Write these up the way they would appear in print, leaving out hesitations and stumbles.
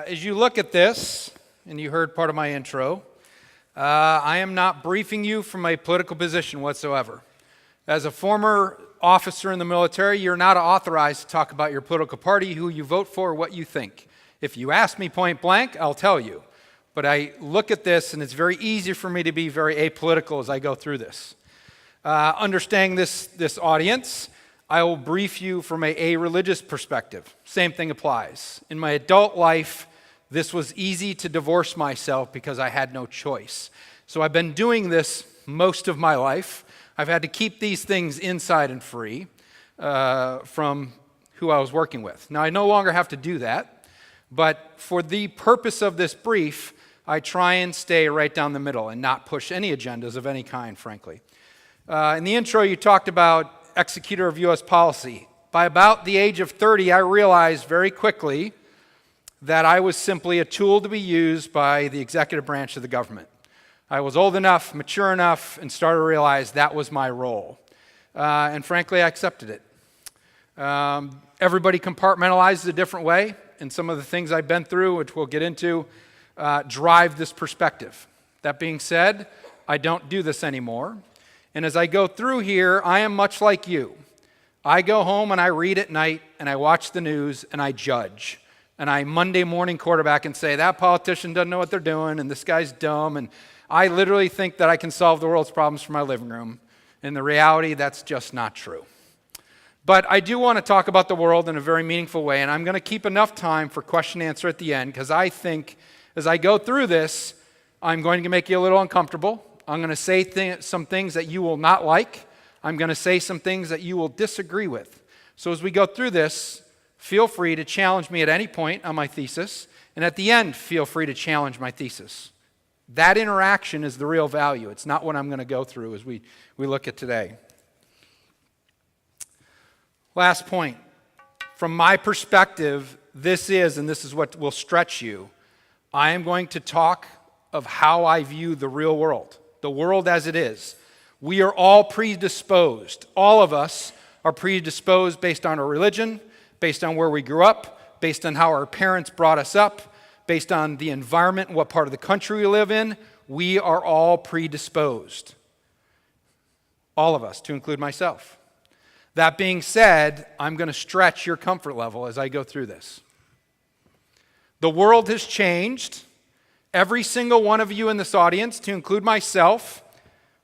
As you look at this, and you heard part of my intro, I am not briefing you from a political position whatsoever. As a former officer in the military, you're not authorized to talk about your political party, who you vote for, what you think. If you ask me point blank, I'll tell you. But I look at this, and it's very easy for me to be very apolitical as I go through this. Understanding this audience, I will brief you from a religious perspective. Same thing applies. In my adult life, this was easy to divorce myself because I had no choice. So I've been doing this most of my life. I've had to keep these things inside and free from who I was working with. Now, I no longer have to do that, but for the purpose of this brief, I try and stay right down the middle and not push any agendas of any kind, frankly. In the intro, you talked about executor of U.S. policy. By about the age of 30, I realized very quickly that I was simply a tool to be used by the executive branch of the government. I was old enough, mature enough, and started to realize that was my role. And frankly, I accepted it. Everybody compartmentalizes a different way, and some of the things I've been through, which we'll get into, drive this perspective. That being said, I don't do this anymore. And as I go through here, I am much like you. I go home and I read at night, and I watch the news, and I judge. And I Monday morning quarterback and say, that politician doesn't know what they're doing, and this guy's dumb, and I literally think that I can solve the world's problems from my living room. In the reality, that's just not true. But I do want to talk about the world in a very meaningful way, and I'm going to keep enough time for question and answer at the end, because I think as I go through this, I'm going to make you a little uncomfortable. I'm going to say some things that you will not like. I'm going to say some things that you will disagree with. So as we go through this, feel free to challenge me at any point on my thesis, and at the end, feel free to challenge my thesis. That interaction is the real value. It's not what I'm going to go through as we look at today. Last point. From my perspective, this is what will stretch you. I am going to talk of how I view the real world, the world as it is. We are all predisposed. All of us are predisposed based on our religion, based on where we grew up, based on how our parents brought us up, based on the environment and what part of the country we live in. We are all predisposed. All of us, to include myself. That being said, I'm going to stretch your comfort level as I go through this. The world has changed. Every single one of you in this audience, to include myself,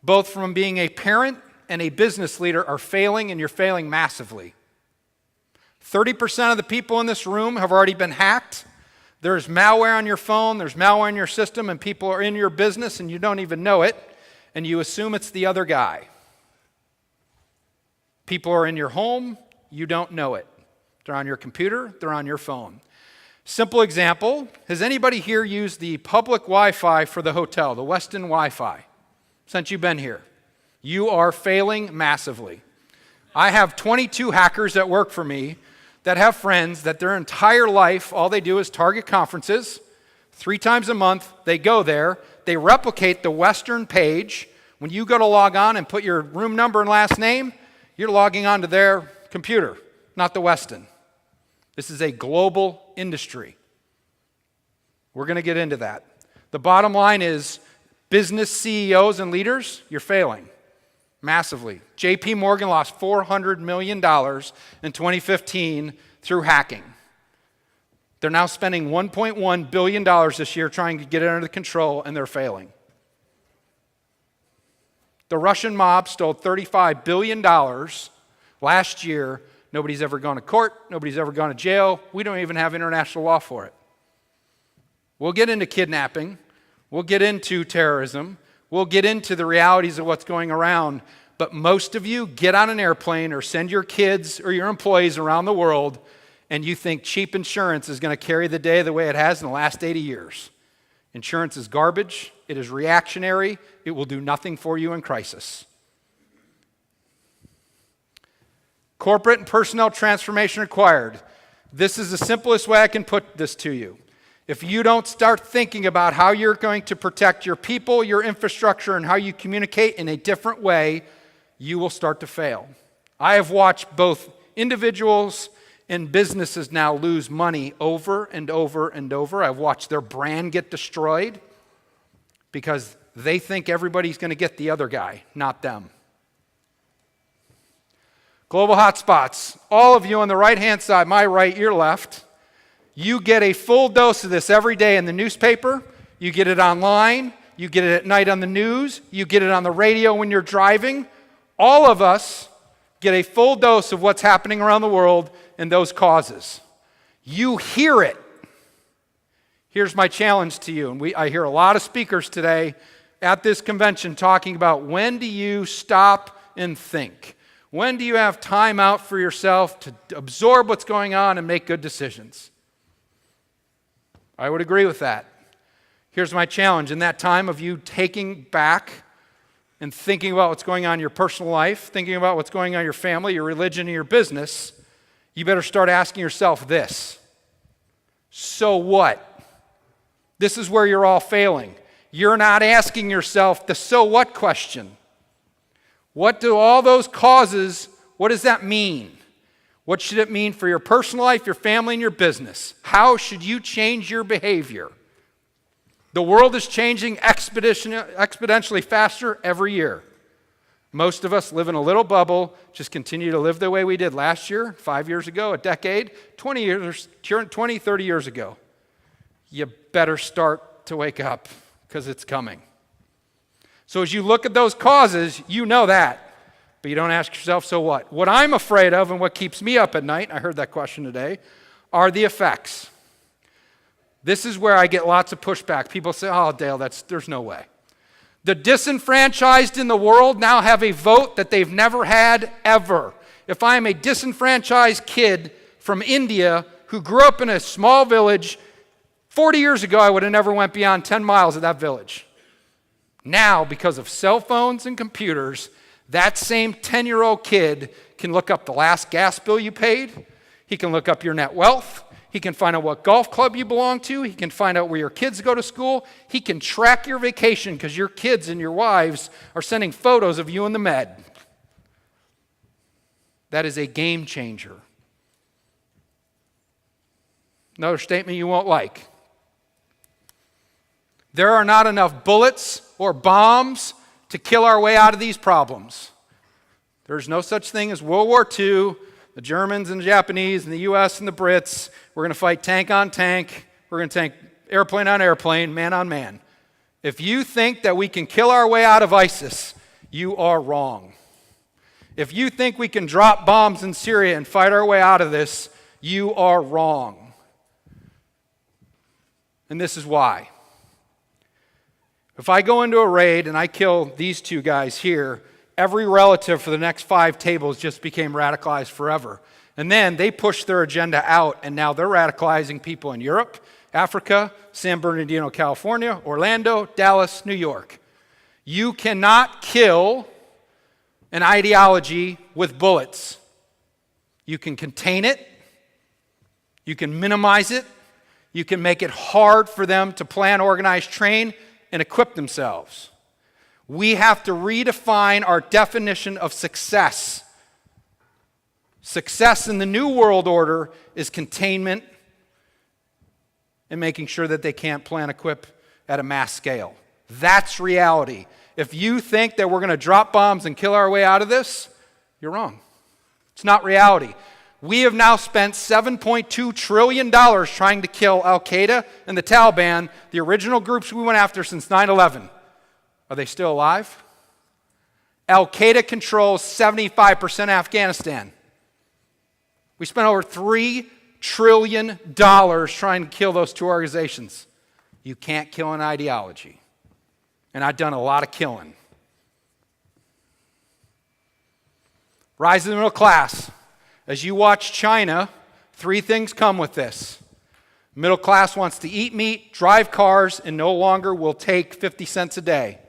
both from being a parent and a business leader, are failing, and you're failing massively. 30% of the people in this room have already been hacked. There's malware on your phone, there's malware in your system, and people are in your business and you don't even know it, and you assume it's the other guy. People are in your home, you don't know it. They're on your computer, they're on your phone. Simple example, has anybody here used the public Wi-Fi for the hotel, the Westin Wi-Fi, since you've been here? You are failing massively. I have 22 hackers that work for me that have friends that their entire life, all they do is target conferences. 3 times a month, they go there, they replicate the Western page. When you go to log on and put your room number and last name, you're logging onto their computer, not the Westin. This is a global industry. We're going to get into that. The bottom line is business CEOs and leaders, you're failing massively. JP Morgan lost $400 million in 2015 through hacking. They're now spending $1.1 billion this year trying to get it under control, and they're failing. The Russian mob stole $35 billion last year. Nobody's ever gone to court. Nobody's ever gone to jail. We don't even have international law for it. We'll get into kidnapping. We'll get into terrorism. We'll get into the realities of what's going around. But most of you get on an airplane or send your kids or your employees around the world, and you think cheap insurance is going to carry the day the way it has in the last 80 years. Insurance is garbage. It is reactionary. It will do nothing for you in crisis. Corporate and personnel transformation required. This is the simplest way I can put this to you. If you don't start thinking about how you're going to protect your people, your infrastructure, and how you communicate in a different way, you will start to fail. I have watched both individuals And businesses now lose money over and over and over. I've watched their brand get destroyed because they think everybody's going to get the other guy, not them. Global hotspots. All of you on the right-hand side, my right, your left, you get a full dose of this every day in the newspaper. You get it online. You get it at night on the news. You get it on the radio when you're driving. All of us get a full dose of what's happening around the world and those causes. You hear it. Here's my challenge to you. And I hear a lot of speakers today at this convention talking about when do you stop and think? When do you have time out for yourself to absorb what's going on and make good decisions? I would agree with that. Here's my challenge. In that time of you taking back and thinking about what's going on in your personal life, thinking about what's going on in your family, your religion, and your business, you better start asking yourself this. So what? This is where you're all failing. You're not asking yourself the so what question. What do all those causes, what does that mean? What should it mean for your personal life, your family, and your business? How should you change your behavior? The world is changing exponentially faster every year. Most of us live in a little bubble, just continue to live the way we did last year, 5 years ago, a decade, 20 years, 20, 30 years ago. You better start to wake up because it's coming. So as you look at those causes, you know that, but you don't ask yourself, so what? What I'm afraid of and what keeps me up at night, I heard that question today, are the effects. This is where I get lots of pushback. People say, oh, Dale, there's no way. The disenfranchised in the world now have a vote that they've never had ever. If I am a disenfranchised kid from India who grew up in a small village, 40 years ago I would have never went beyond 10 miles of that village. Now, because of cell phones and computers, that same 10-year-old kid can look up the last gas bill you paid. He can look up your net wealth. He can find out what golf club you belong to. He can find out where your kids go to school. He can track your vacation because your kids and your wives are sending photos of you in the Med. That is a game changer. Another statement you won't like. There are not enough bullets or bombs to kill our way out of these problems. There's no such thing as World War II. The Germans and the Japanese and the U.S. and the Brits, we're going to fight tank on tank. We're going to tank airplane on airplane, man on man. If you think that we can kill our way out of ISIS, you are wrong. If you think we can drop bombs in Syria and fight our way out of this, you are wrong. And this is why. If I go into a raid and I kill these two guys here, every relative for the next 5 tables just became radicalized forever. And then they pushed their agenda out, and now they're radicalizing people in Europe, Africa, San Bernardino, California, Orlando, Dallas, New York. You cannot kill an ideology with bullets. You can contain it. You can minimize it. You can make it hard for them to plan, organize, train, and equip themselves. We have to redefine our definition of success. Success in the New World Order is containment and making sure that they can't plan, equip at a mass scale. That's reality. If you think that we're going to drop bombs and kill our way out of this, you're wrong. It's not reality. We have now spent $7.2 trillion trying to kill Al-Qaeda and the Taliban, the original groups we went after since 9/11. Are they still alive? Al-Qaeda controls 75% Afghanistan. We spent over $3 trillion trying to kill those two organizations. You can't kill an ideology. And I've done a lot of killing. Rise of the middle class. As you watch China, 3 things come with this. Middle class wants to eat meat, drive cars, and no longer will take 50 cents a day.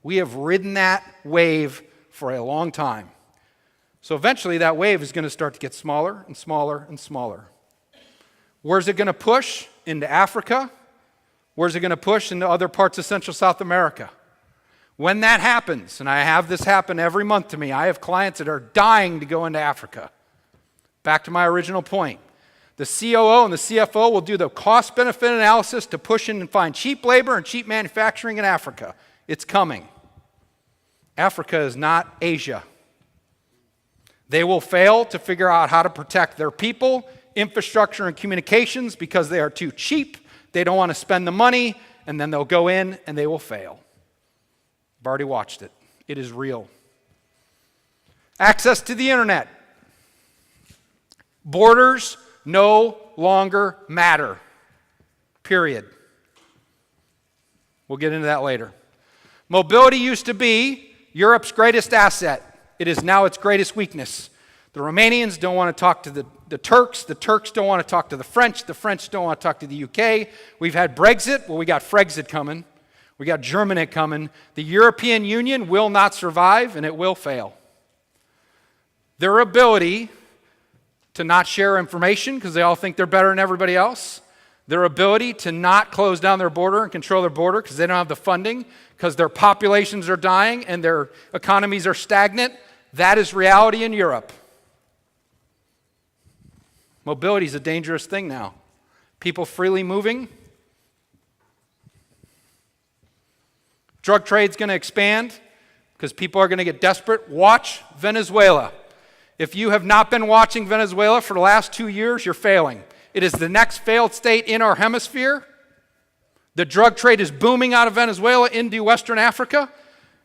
We have ridden that wave for a long time. So eventually that wave is going to start to get smaller and smaller and smaller. Where's it going to push? Into Africa? Where's it going to push into other parts of Central South America? When that happens, and I have this happen every month to me, I have clients that are dying to go into Africa. Back to my original point. The COO and the CFO will do the cost-benefit analysis to push in and find cheap labor and cheap manufacturing in Africa. It's coming. Africa is not Asia. They will fail to figure out how to protect their people, infrastructure, and communications because they are too cheap. They don't want to spend the money, and then they'll go in and they will fail. I've already watched it. It is real. Access to the internet. Borders no longer matter. Period. We'll get into that later. Mobility used to be Europe's greatest asset. It is now its greatest weakness. The Romanians don't want to talk to the Turks. The Turks don't want to talk to the French. The French don't want to talk to the UK. We've had Brexit. Well, we got Frexit coming. We got Germany coming. The European Union will not survive, and it will fail. Their ability to not share information because they all think they're better than everybody else. Their ability to not close down their border and control their border because they don't have the funding, because their populations are dying and their economies are stagnant. That is reality in Europe. Mobility is a dangerous thing now. People freely moving. Drug trade's going to expand because people are going to get desperate. Watch Venezuela. If you have not been watching Venezuela for the last 2 years, you're failing. It is the next failed state in our hemisphere. The drug trade is booming out of Venezuela into Western Africa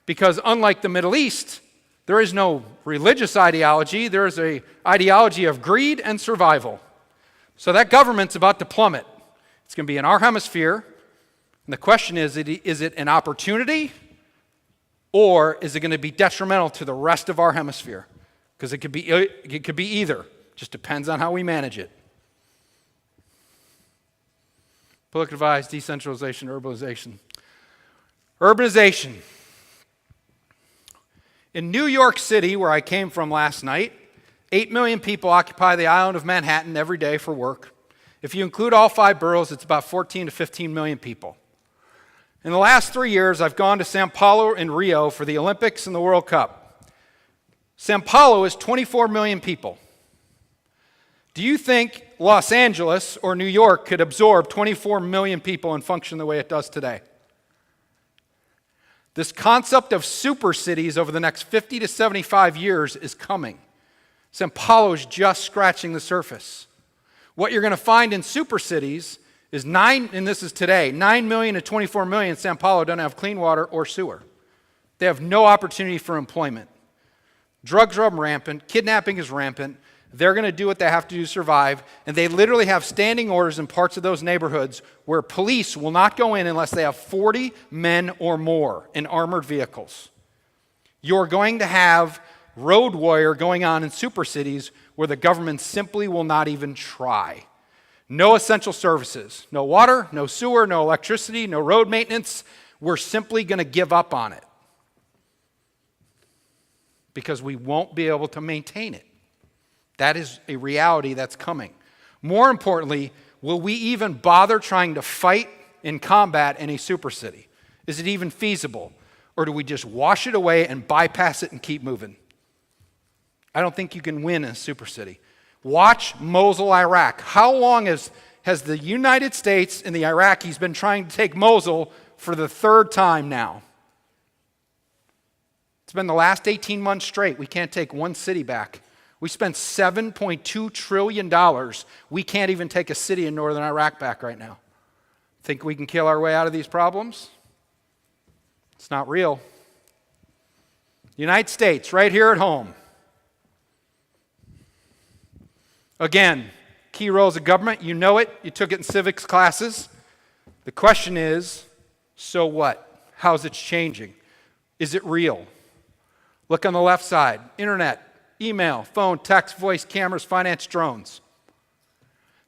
because unlike the Middle East, there is no religious ideology. There is an ideology of greed and survival. So that government's about to plummet. It's going to be in our hemisphere. And the question is it an opportunity or is it going to be detrimental to the rest of our hemisphere? Because it could be either. Just depends on how we manage it. Political advice, decentralization, urbanization. Urbanization. In New York City, where I came from last night, 8 million people occupy the island of Manhattan every day for work. If you include all 5 boroughs, it's about 14 to 15 million people. In the last 3 years, I've gone to Sao Paulo and Rio for the Olympics and the World Cup. Sao Paulo is 24 million people. Do you think Los Angeles or New York could absorb 24 million people and function the way it does today? This concept of super cities over the next 50 to 75 years is coming. Sao Paulo is just scratching the surface. What you're going to find in super cities is 9 million to 24 million. Sao Paulo don't have clean water or sewer. They have no opportunity for employment. Drugs are rampant. Kidnapping is rampant. They're going to do what they have to do to survive. And they literally have standing orders in parts of those neighborhoods where police will not go in unless they have 40 men or more in armored vehicles. You're going to have road warfare going on in super cities where the government simply will not even try. No essential services. No water, no sewer, no electricity, no road maintenance. We're simply going to give up on it because we won't be able to maintain it. That is a reality that's coming. More importantly, will we even bother trying to fight in combat in a super city? Is it even feasible? Or do we just wash it away and bypass it and keep moving? I don't think you can win in a super city. Watch Mosul, Iraq. How long has the United States and the Iraqis been trying to take Mosul for the 3rd time now? It's been the last 18 months straight. We can't take one city back. We spent $7.2 trillion. We can't even take a city in northern Iraq back right now. Think we can kill our way out of these problems? It's not real. United States, right here at home. Again, key roles of government. You know it. You took it in civics classes. The question is, so what? How's it changing? Is it real? Look on the left side. Internet. Email, phone, text, voice, cameras, finance, drones.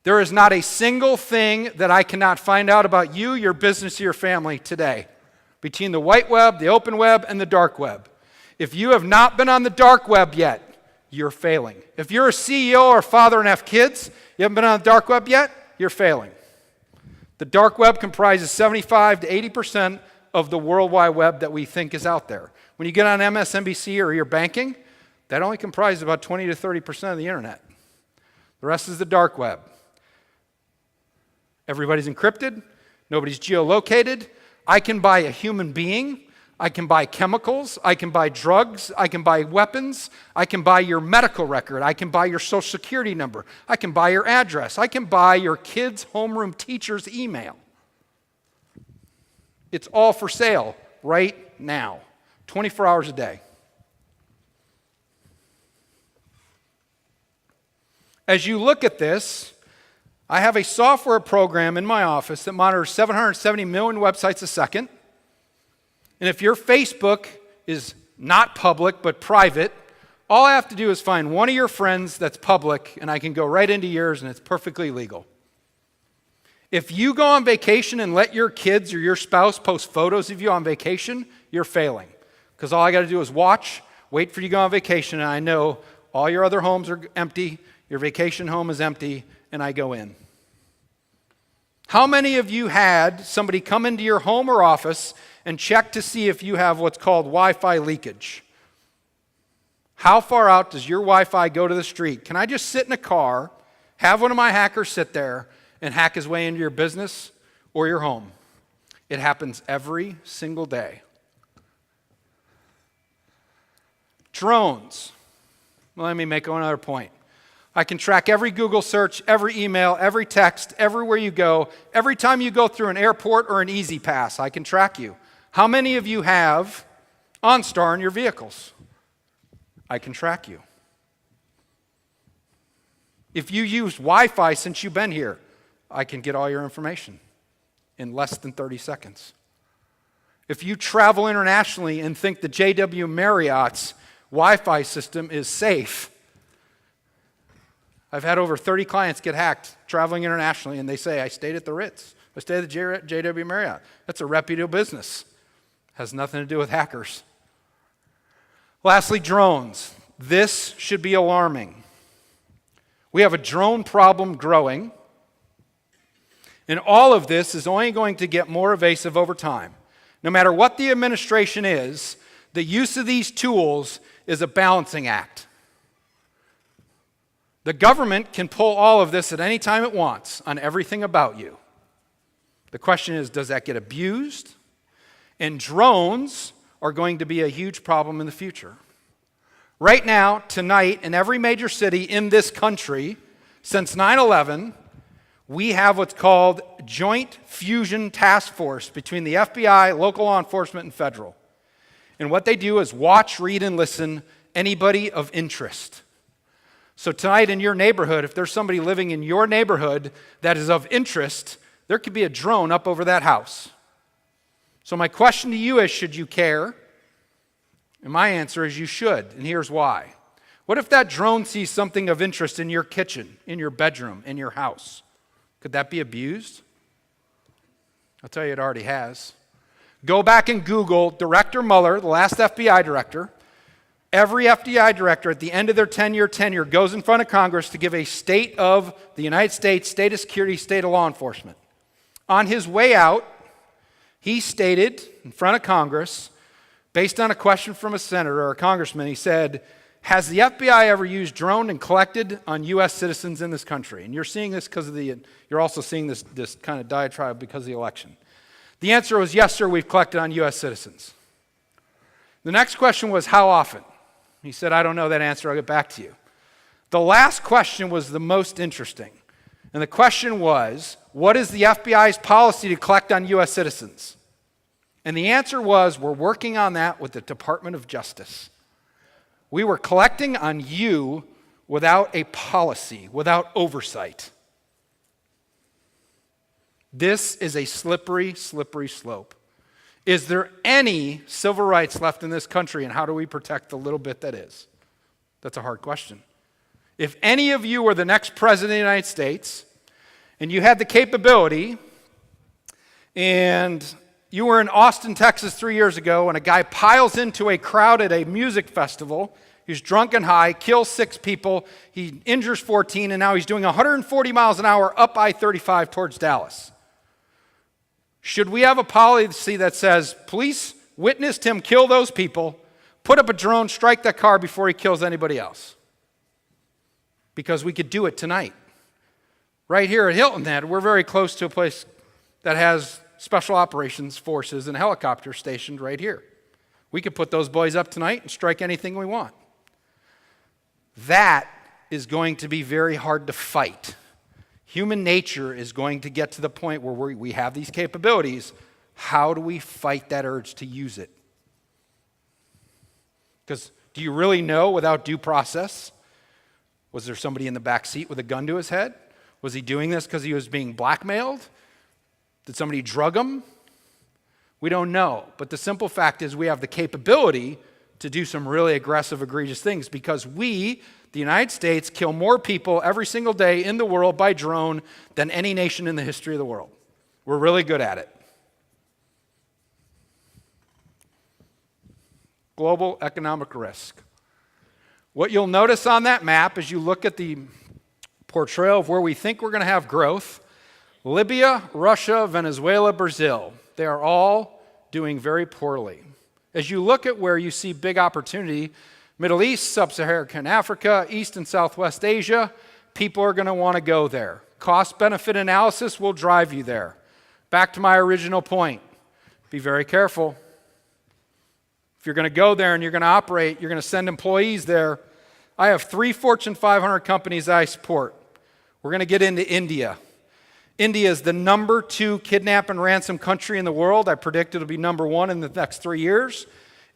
There is not a single thing that I cannot find out about you, your business, or your family today between the white web, the open web, and the dark web. If you have not been on the dark web yet, you're failing. If you're a CEO or a father and have kids, you haven't been on the dark web yet, you're failing. The dark web comprises 75 to 80% of the World Wide Web that we think is out there. When you get on MSNBC or your banking, that only comprises about 20 to 30% of the internet. The rest is the dark web. Everybody's encrypted. Nobody's geolocated. I can buy a human being. I can buy chemicals. I can buy drugs. I can buy weapons. I can buy your medical record. I can buy your social security number. I can buy your address. I can buy your kid's homeroom teacher's email. It's all for sale right now, 24 hours a day. As you look at this, I have a software program in my office that monitors 770 million websites a second. And if your Facebook is not public but private, all I have to do is find one of your friends that's public, and I can go right into yours, and it's perfectly legal. If you go on vacation and let your kids or your spouse post photos of you on vacation, you're failing. Because all I got to do is watch, wait for you to go on vacation, and I know all your other homes are empty, your vacation home is empty, and I go in. How many of you had somebody come into your home or office and check to see if you have what's called Wi-Fi leakage? How far out does your Wi-Fi go to the street? Can I just sit in a car, have one of my hackers sit there, and hack his way into your business or your home? It happens every single day. Drones. Well, let me make another point. I can track every Google search, every email, every text, everywhere you go. Every time you go through an airport or an Easy Pass, I can track you. How many of you have OnStar in your vehicles? I can track you. If you use Wi-Fi since you've been here, I can get all your information in less than 30 seconds. If you travel internationally and think the JW Marriott's Wi-Fi system is safe, I've had over 30 clients get hacked traveling internationally, and they say, I stayed at the Ritz. I stayed at the JW Marriott. That's a reputable business. Has nothing to do with hackers. Lastly, drones. This should be alarming. We have a drone problem growing, and all of this is only going to get more evasive over time. No matter what the administration is, the use of these tools is a balancing act. The government can pull all of this at any time it wants on everything about you. The question is, does that get abused? And drones are going to be a huge problem in the future. Right now, tonight, in every major city in this country, since 9/11, we have what's called Joint Fusion Task Force between the FBI, local law enforcement, and federal. And what they do is watch, read, and listen anybody of interest. So tonight in your neighborhood, if there's somebody living in your neighborhood that is of interest, there could be a drone up over that house. So my question to you is, should you care? And my answer is you should, and here's why. What if that drone sees something of interest in your kitchen, in your bedroom, in your house? Could that be abused? I'll tell you, it already has. Go back and Google Director Mueller, the last FBI director. Every FBI director at the end of their 10-year tenure goes in front of Congress to give a state of the United States, state of security, state of law enforcement. On his way out, he stated in front of Congress, based on a question from a senator or a congressman, he said, has the FBI ever used drone and collected on U.S. citizens in this country? And you're seeing this because of you're also seeing this kind of diatribe because of the election. The answer was, yes, sir, we've collected on U.S. citizens. The next question was, how often? He said, I don't know that answer, I'll get back to you. The last question was the most interesting. And the question was, what is the FBI's policy to collect on U.S. citizens? And the answer was, we're working on that with the Department of Justice. We were collecting on you without a policy, without oversight. This is a slippery, slippery slope. Is there any civil rights left in this country, and how do we protect the little bit that is? That's a hard question. If any of you were the next president of the United States, and you had the capability, and you were in Austin, Texas 3 years ago, and a guy piles into a crowd at a music festival, he's drunk and high, kills 6 people, he injures 14, and now he's doing 140 miles an hour up I-35 towards Dallas. Should we have a policy that says, police witnessed him kill those people, put up a drone, strike that car before he kills anybody else? because we could do it tonight. Right here at Hilton Head, we're very close to a place that has special operations forces and helicopters stationed right here. We could put those boys up tonight and strike anything we want. That is going to be very hard to fight. Human nature is going to get to the point where we have these capabilities. How do we fight that urge to use it? Because do you really know without due process? Was there somebody in the back seat with a gun to his head? Was he doing this because he was being blackmailed? Did somebody drug him? We don't know. But the simple fact is we have the capability to do some really aggressive, egregious things because we, the United States, kill more people every single day in the world by drone than any nation in the history of the world. We're really good at it. Global economic risk. What you'll notice on that map as you look at the portrayal of where we think we're going to have growth, Libya, Russia, Venezuela, Brazil, they are all doing very poorly. As you look at where you see big opportunity, Middle East, Sub-Saharan Africa, East and Southwest Asia, people are going to want to go there. Cost-benefit analysis will drive you there. Back to my original point, be very careful. If you're going to go there and you're going to operate, you're going to send employees there. I have 3 Fortune 500 companies I support. We're going to get into India. India is the number 2 kidnap and ransom country in the world. I predict it'll be number 1 in the next 3 years.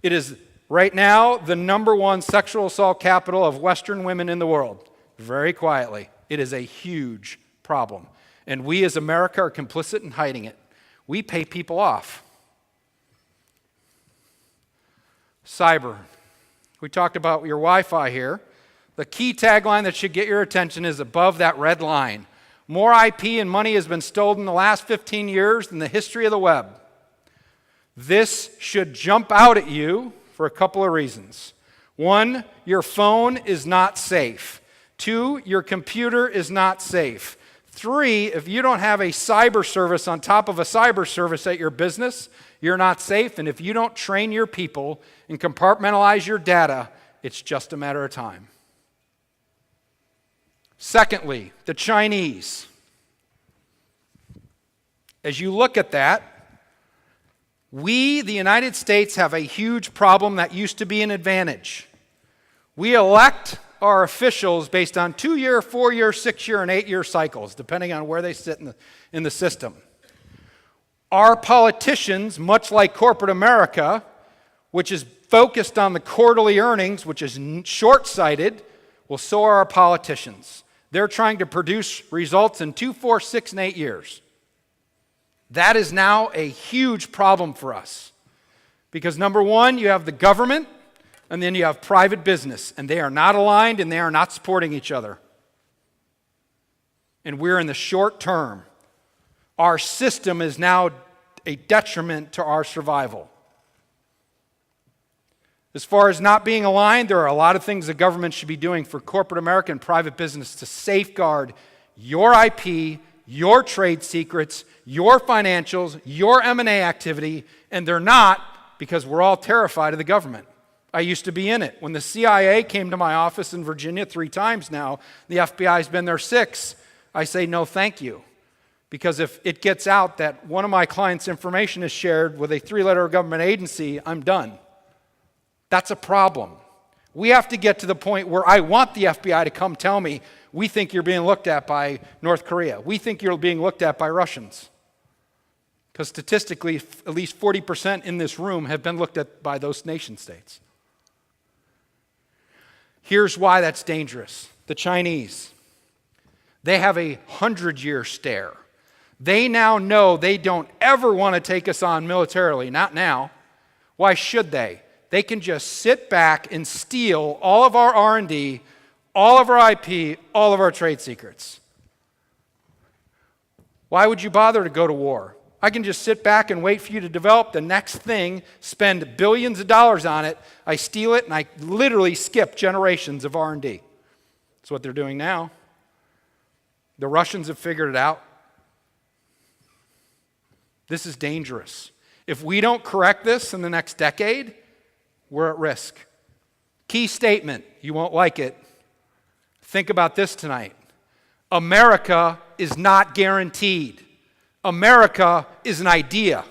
It is right now the number 1 sexual assault capital of Western women in the world. Very quietly. It is a huge problem. And we as America are complicit in hiding it. We pay people off. Cyber. We talked about your Wi-Fi here. The key tagline that should get your attention is above that red line. More IP and money has been stolen in the last 15 years in the history of the web. This should jump out at you for a couple of reasons. 1, your phone is not safe. 2, your computer is not safe. 3, if you don't have a cyber service on top of a cyber service at your business, you're not safe. And if you don't train your people and compartmentalize your data, it's just a matter of time. Secondly, the Chinese. As you look at that, we, the United States, have a huge problem that used to be an advantage. We elect our officials based on 2-year, 4-year, 6-year, and 8-year cycles, depending on where they sit in the system. Our politicians, much like corporate America, which is focused on the quarterly earnings, which is short-sighted, well, so are our politicians. They're trying to produce results in 2, 4, 6, and 8 years. That is now a huge problem for us. Because number 1, you have the government, and then you have private business, and they are not aligned and they are not supporting each other. And we're in the short term. Our system is now a detriment to our survival. As far as not being aligned, there are a lot of things the government should be doing for corporate America and private business to safeguard your IP, your trade secrets, your financials, your M&A activity, and they're not because we're all terrified of the government. I used to be in it. When the CIA came to my office in Virginia 3 times now, the FBI's been there 6, I say no thank you. Because if it gets out that one of my clients' information is shared with a 3-letter government agency, I'm done. That's a problem. We have to get to the point where I want the FBI to come tell me, we think you're being looked at by North Korea. We think you're being looked at by Russians. Because statistically, at least 40% in this room have been looked at by those nation states. Here's why that's dangerous. The Chinese, they have a 100-year stare. They now know they don't ever want to take us on militarily, not now. Why should they? They can just sit back and steal all of our R&D, all of our IP, all of our trade secrets. Why would you bother to go to war? I can just sit back and wait for you to develop the next thing, spend billions of dollars on it, I steal it, and I literally skip generations of R&D. That's what they're doing now. The Russians have figured it out. This is dangerous. If we don't correct this in the next decade, we're at risk. Key statement, you won't like it. Think about this tonight. America is not guaranteed. America is an idea.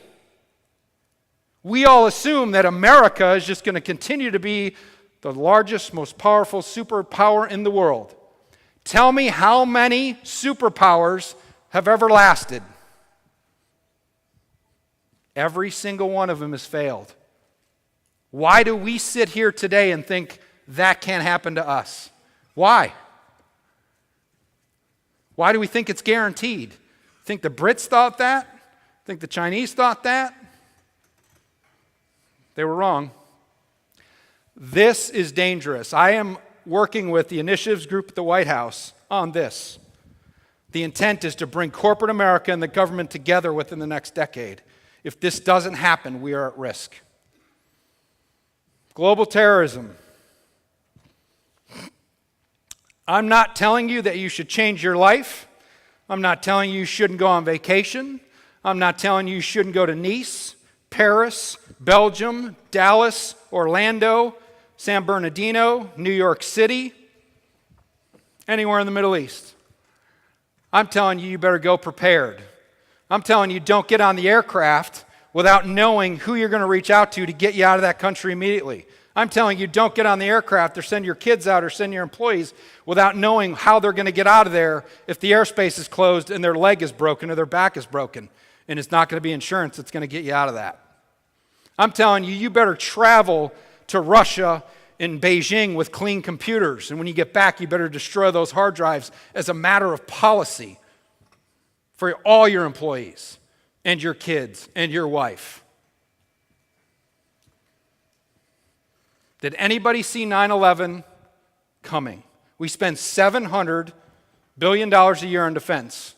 We all assume that America is just going to continue to be the largest, most powerful superpower in the world. Tell me how many superpowers have ever lasted? Every single one of them has failed. Why do we sit here today and think that can't happen to us? Why? Why do we think it's guaranteed? Think the Brits thought that? Think the Chinese thought that? They were wrong. This is dangerous. I am working with the initiatives group at the White House on this. The intent is to bring corporate America and the government together within the next decade. If this doesn't happen, we are at risk. Global terrorism. I'm not telling you that you should change your life. I'm not telling you you shouldn't go on vacation. I'm not telling you you shouldn't go to Nice, Paris, Belgium, Dallas, Orlando, San Bernardino, New York City, anywhere in the Middle East. I'm telling you, you better go prepared. I'm telling you, don't get on the aircraft without knowing who you're going to reach out to get you out of that country immediately. I'm telling you, don't get on the aircraft or send your kids out or send your employees without knowing how they're going to get out of there if the airspace is closed and their leg is broken or their back is broken. And it's not going to be insurance that's going to get you out of that. I'm telling you, you better travel to Russia and Beijing with clean computers. And when you get back, you better destroy those hard drives as a matter of policy for all your employees and your kids and your wife. Did anybody see 9/11 coming? We spend $700 billion a year on defense.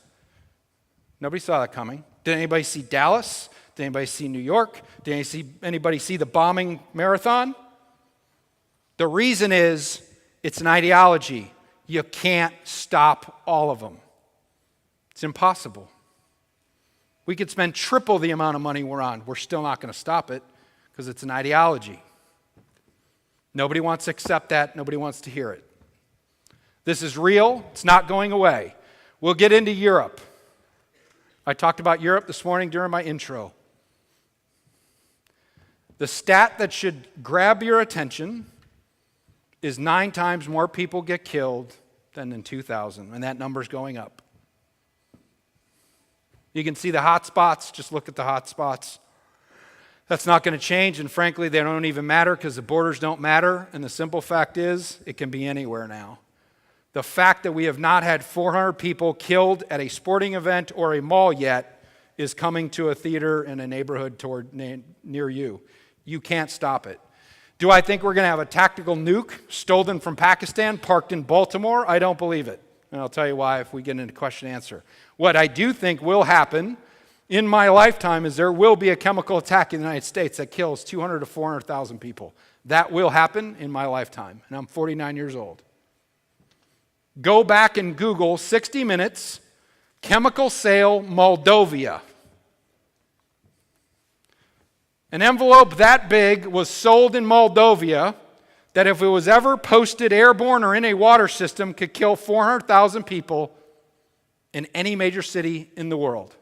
Nobody saw that coming. Did anybody see Dallas? Did anybody see New York? Did anybody see the bombing marathon? The reason is it's an ideology. You can't stop all of them. It's impossible. We could spend triple the amount of money we're on. We're still not going to stop it because it's an ideology. Nobody wants to accept that. Nobody wants to hear it. This is real. It's not going away. We'll get into Europe. I talked about Europe this morning during my intro. The stat that should grab your attention is 9 times more people get killed than in 2000, and that number's going up. You can see the hot spots. Just look at the hot spots. That's not going to change, and frankly, they don't even matter because the borders don't matter, and the simple fact is it can be anywhere now. The fact that we have not had 400 people killed at a sporting event or a mall yet is coming to a theater in a neighborhood near you. You can't stop it. Do I think we're going to have a tactical nuke stolen from Pakistan parked in Baltimore? I don't believe it. And I'll tell you why if we get into question and answer. What I do think will happen in my lifetime is there will be a chemical attack in the United States that kills 200 to 400,000 people. That will happen in my lifetime, and I'm 49 years old. Go back and Google 60 Minutes, chemical sale, Moldova. An envelope that big was sold in Moldova that if it was ever posted airborne or in a water system could kill 400,000 people in any major city in the world.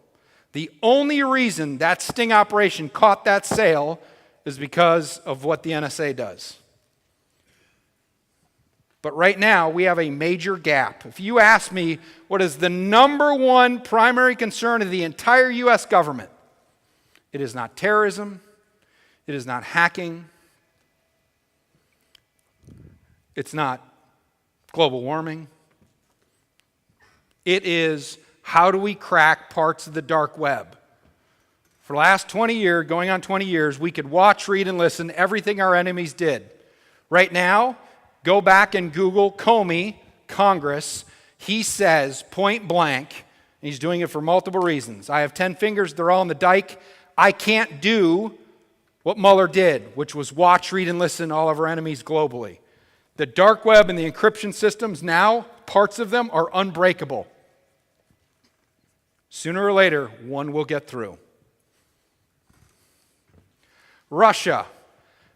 The only reason that sting operation caught that sale is because of what the NSA does. But right now, we have a major gap. If you ask me what is the number one primary concern of the entire U.S. government, it is not terrorism, it is not hacking, it's not global warming. It is how do we crack parts of the dark web? For the last 20 years, going on 20 years, we could watch, read, and listen to everything our enemies did. Right now, go back and Google Comey, Congress. He says, point blank, and he's doing it for multiple reasons. I have 10 fingers, they're all in the dike. I can't do what Mueller did, which was watch, read, and listen to all of our enemies globally. The dark web and the encryption systems now, parts of them are unbreakable. Sooner or later, one will get through. Russia.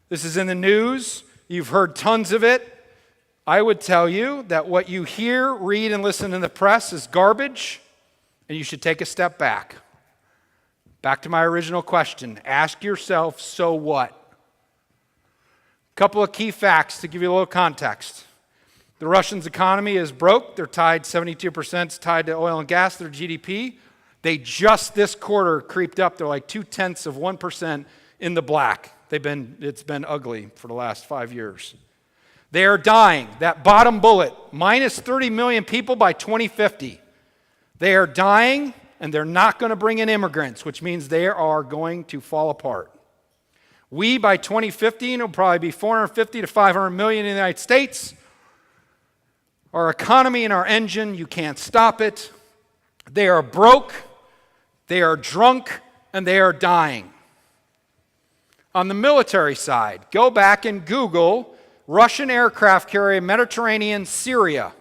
This is in the news. You've heard tons of it. I would tell you that what you hear, read, and listen in the press is garbage, and you should take a step back. Back to my original question. Ask yourself, so what? A couple of key facts to give you a little context. The Russians' economy is broke. They're tied, 72% is tied to oil and gas, their GDP. They just this quarter creeped up. They're like 0.2% in the black. It's been ugly for the last 5 years. They are dying. That bottom bullet, minus 30 million people by 2050. They are dying, and they're not going to bring in immigrants, which means they are going to fall apart. We, by 2015, will probably be 450 to 500 million in the United States. Our economy and our engine, you can't stop it. They are broke, they are drunk, and they are dying. On the military side, go back and Google Russian aircraft carrier Mediterranean, Syria.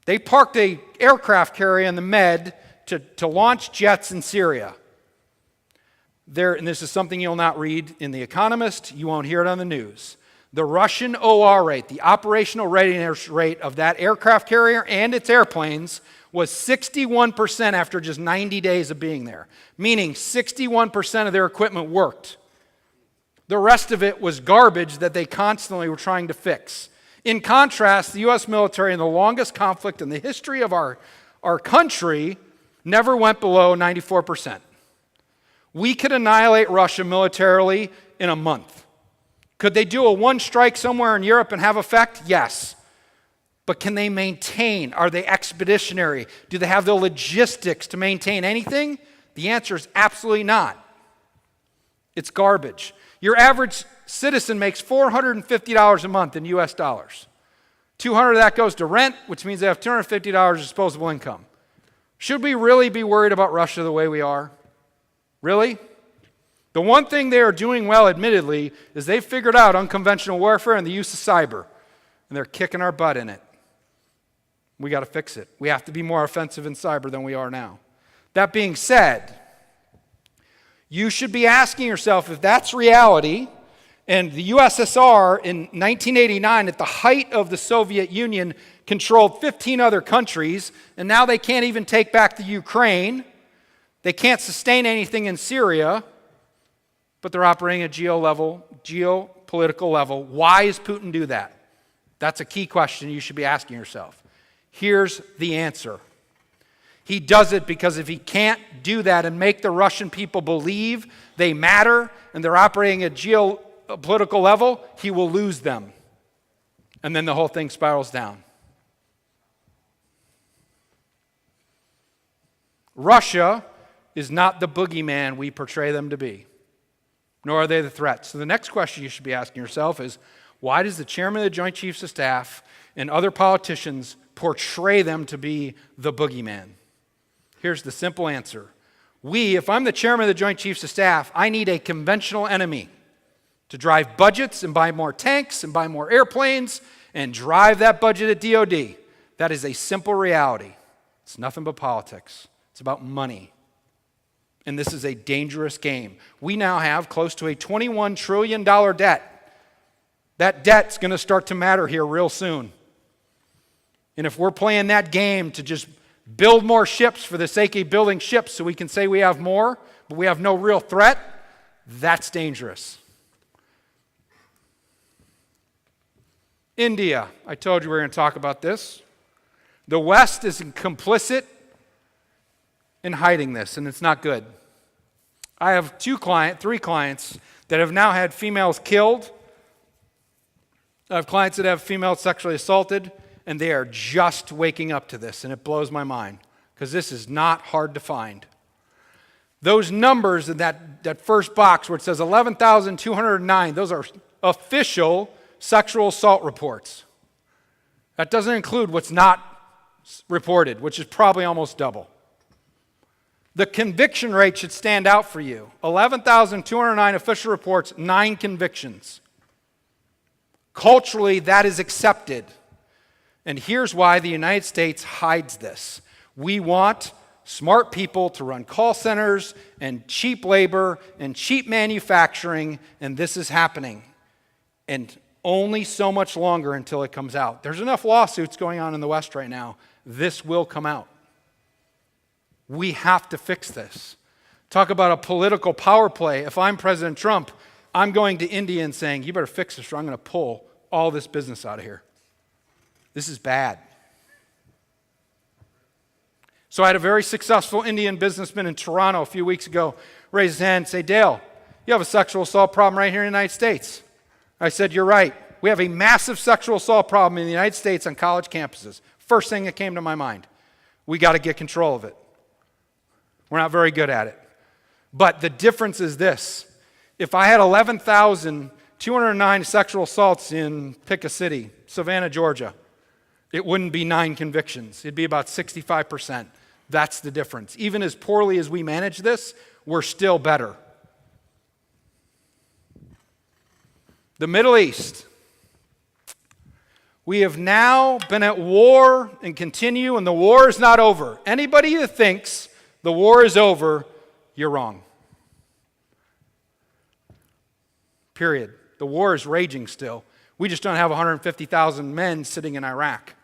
They parked an aircraft carrier in the Med to launch jets in Syria. And this is something you'll not read in The Economist. You won't hear it on the news. The Russian OR rate, the operational readiness rate of that aircraft carrier and its airplanes was 61% after just 90 days of being there, meaning 61% of their equipment worked. The rest of it was garbage that they constantly were trying to fix. In contrast, the U.S. military in the longest conflict in the history of our country never went below 94%. We could annihilate Russia militarily in a month. Could they do a one strike somewhere in Europe and have effect? Yes. But can they maintain? Are they expeditionary? Do they have the logistics to maintain anything? The answer is absolutely not. It's garbage. Your average citizen makes $450 a month in US dollars. $200 of that goes to rent, which means they have $250 disposable income. Should we really be worried about Russia the way we are? Really? The one thing they are doing well, admittedly, is they've figured out unconventional warfare and the use of cyber, and they're kicking our butt in it. We got to fix it. We have to be more offensive in cyber than we are now. That being said, you should be asking yourself if that's reality, and the USSR in 1989, at the height of the Soviet Union, controlled 15 other countries, and now they can't even take back the Ukraine. They can't sustain anything in Syria, but they're operating at geopolitical level. Why does Putin do that? That's a key question you should be asking yourself. Here's the answer. He does it because if he can't do that and make the Russian people believe they matter and they're operating at geopolitical level, he will lose them. And then the whole thing spirals down. Russia is not the boogeyman we portray them to be, nor are they the threat. So the next question you should be asking yourself is, why does the chairman of the Joint Chiefs of Staff and other politicians portray them to be the boogeyman? Here's the simple answer. If I'm the chairman of the Joint Chiefs of Staff, I need a conventional enemy to drive budgets and buy more tanks and buy more airplanes and drive that budget at DOD. That is a simple reality. It's nothing but politics. It's about money. And this is a dangerous game. We now have close to a $21 trillion debt. That debt's going to start to matter here real soon. And if we're playing that game to just build more ships for the sake of building ships so we can say we have more, but we have no real threat, that's dangerous. India, I told you we were going to talk about this. The West is complicit in hiding this, and it's not good. I have three clients that have now had females killed. I have clients that have females sexually assaulted, and they are just waking up to this, and it blows my mind because this is not hard to find. Those numbers in that first box where it says 11,209, those are official sexual assault reports. That doesn't include what's not reported, which is probably almost double. The conviction rate should stand out for you. 11,209 official reports, 9 convictions. Culturally, that is accepted. And here's why the United States hides this. We want smart people to run call centers and cheap labor and cheap manufacturing, and this is happening. And Only so much longer until it comes out. There's enough lawsuits going on in the West right now. This will come out. We have to fix this. Talk about a political power play. If I'm President Trump, I'm going to India and saying, you better fix this or I'm going to pull all this business out of here. This is bad. So I had a very successful Indian businessman in Toronto a few weeks ago raise his hand and say, Dale, you have a sexual assault problem right here in the United States. I said, you're right. We have a massive sexual assault problem in the United States on college campuses. First thing that came to my mind. We got to get control of it. We're not very good at it. But the difference is this. If I had 11,209 sexual assaults in, pick a city, Savannah, Georgia, it wouldn't be 9 convictions. It'd be about 65%. That's the difference. Even as poorly as we manage this, we're still better. The Middle East. We have now been at war and continue, and the war is not over. Anybody that thinks the war is over, you're wrong. Period. The war is raging still. We just don't have 150,000 men sitting in Iraq.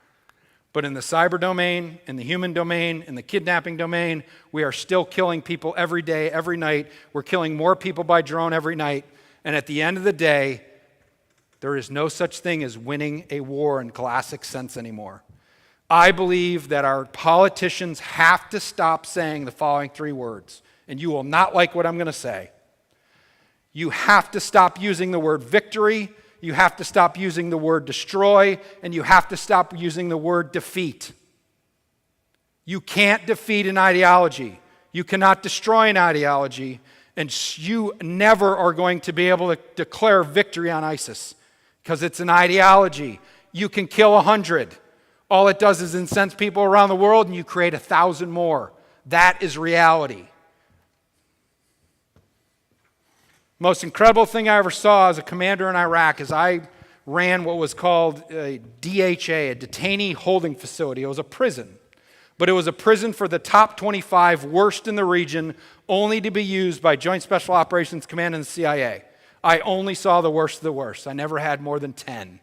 But in the cyber domain, in the human domain, in the kidnapping domain, we are still killing people every day, every night. We're killing more people by drone every night. And at the end of the day, there is no such thing as winning a war in classic sense anymore. I believe that our politicians have to stop saying the following 3 words, and you will not like what I'm going to say. You have to stop using the word victory, you have to stop using the word destroy, and you have to stop using the word defeat. You can't defeat an ideology. You cannot destroy an ideology, and you never are going to be able to declare victory on ISIS. Because it's an ideology. You can kill 100. All it does is incense people around the world and you create 1,000 more. That is reality. Most incredible thing I ever saw as a commander in Iraq is I ran what was called a DHA, a detainee holding facility. It was a prison. But it was a prison for the top 25 worst in the region, only to be used by Joint Special Operations Command and the CIA. I only saw the worst of the worst. I never had more than 10.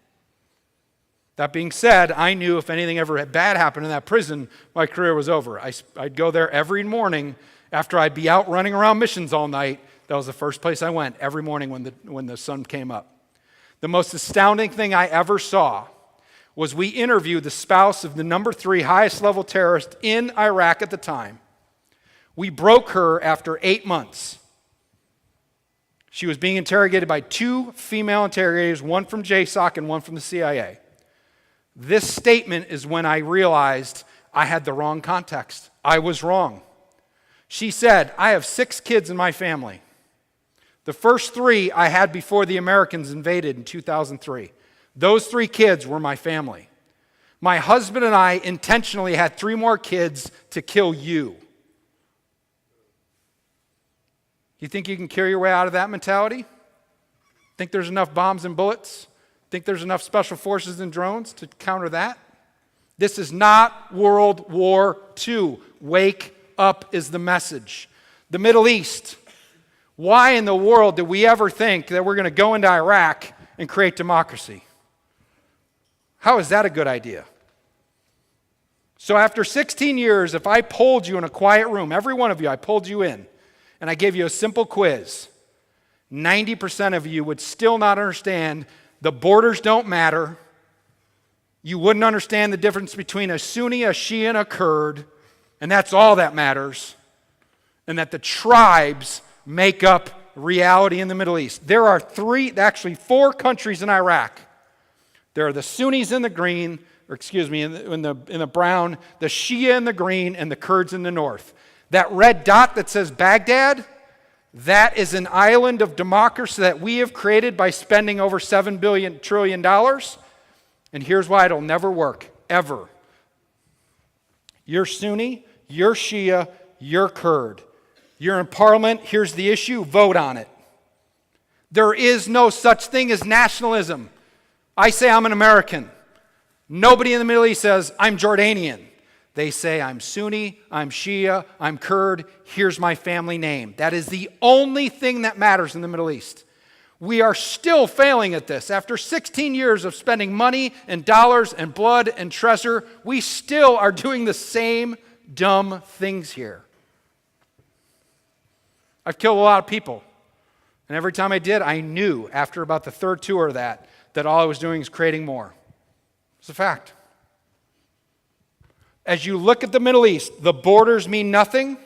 That being said, I knew if anything ever bad happened in that prison, my career was over. I'd go there every morning after I'd be out running around missions all night. That was the first place I went every morning when the sun came up. The most astounding thing I ever saw was we interviewed the spouse of the number 3 highest level terrorist in Iraq at the time. We broke her after 8 months. She was being interrogated by 2 female interrogators, one from JSOC and one from the CIA. This statement is when I realized I had the wrong context. I was wrong. She said, I have 6 kids in my family. The first 3 I had before the Americans invaded in 2003. Those 3 kids were my family. My husband and I intentionally had 3 more kids to kill you. You think you can carry your way out of that mentality? Think there's enough bombs and bullets? Think there's enough special forces and drones to counter that? This is not World War II. Wake up is the message. The Middle East. Why in the world do we ever think that we're going to go into Iraq and create democracy? How is that a good idea? So after 16 years, if I polled you in a quiet room, every one of you, I pulled you in, and I gave you a simple quiz, 90% of you would still not understand the borders don't matter. You wouldn't understand the difference between a Sunni, a Shia, and a Kurd, and that's all that matters, and that the tribes make up reality in the Middle East. There are 4 countries in Iraq. There are the Sunnis in the green, or excuse me, in the brown, the Shia in the green, and the Kurds in the north. That red dot that says Baghdad, that is an island of democracy that we have created by spending over $7 trillion. And here's why it'll never work, ever. You're Sunni, you're Shia, you're Kurd. You're in parliament, here's the issue, vote on it. There is no such thing as nationalism. I say I'm an American. Nobody in the Middle East says I'm Jordanian. They say I'm Sunni, I'm Shia, I'm Kurd, here's my family name. That is the only thing that matters in the Middle East. We are still failing at this. After 16 years of spending money and dollars and blood and treasure, we still are doing the same dumb things here. I've killed a lot of people. And every time I did, I knew after about the third tour of that all I was doing is creating more. It's a fact. As you look at the Middle East, the borders mean nothing.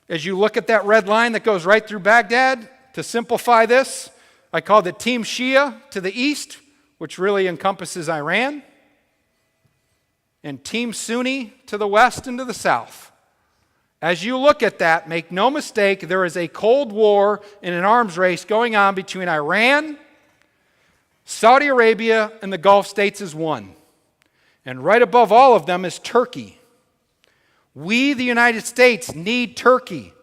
As you look at that red line that goes right through Baghdad, to simplify this, I called it Team Shia to the east, which really encompasses Iran, and Team Sunni to the west and to the south. As you look at that, make no mistake, there is a Cold War and an arms race going on between Iran, Saudi Arabia, and the Gulf states as one. And right above all of them is Turkey. We, the United States, need Turkey.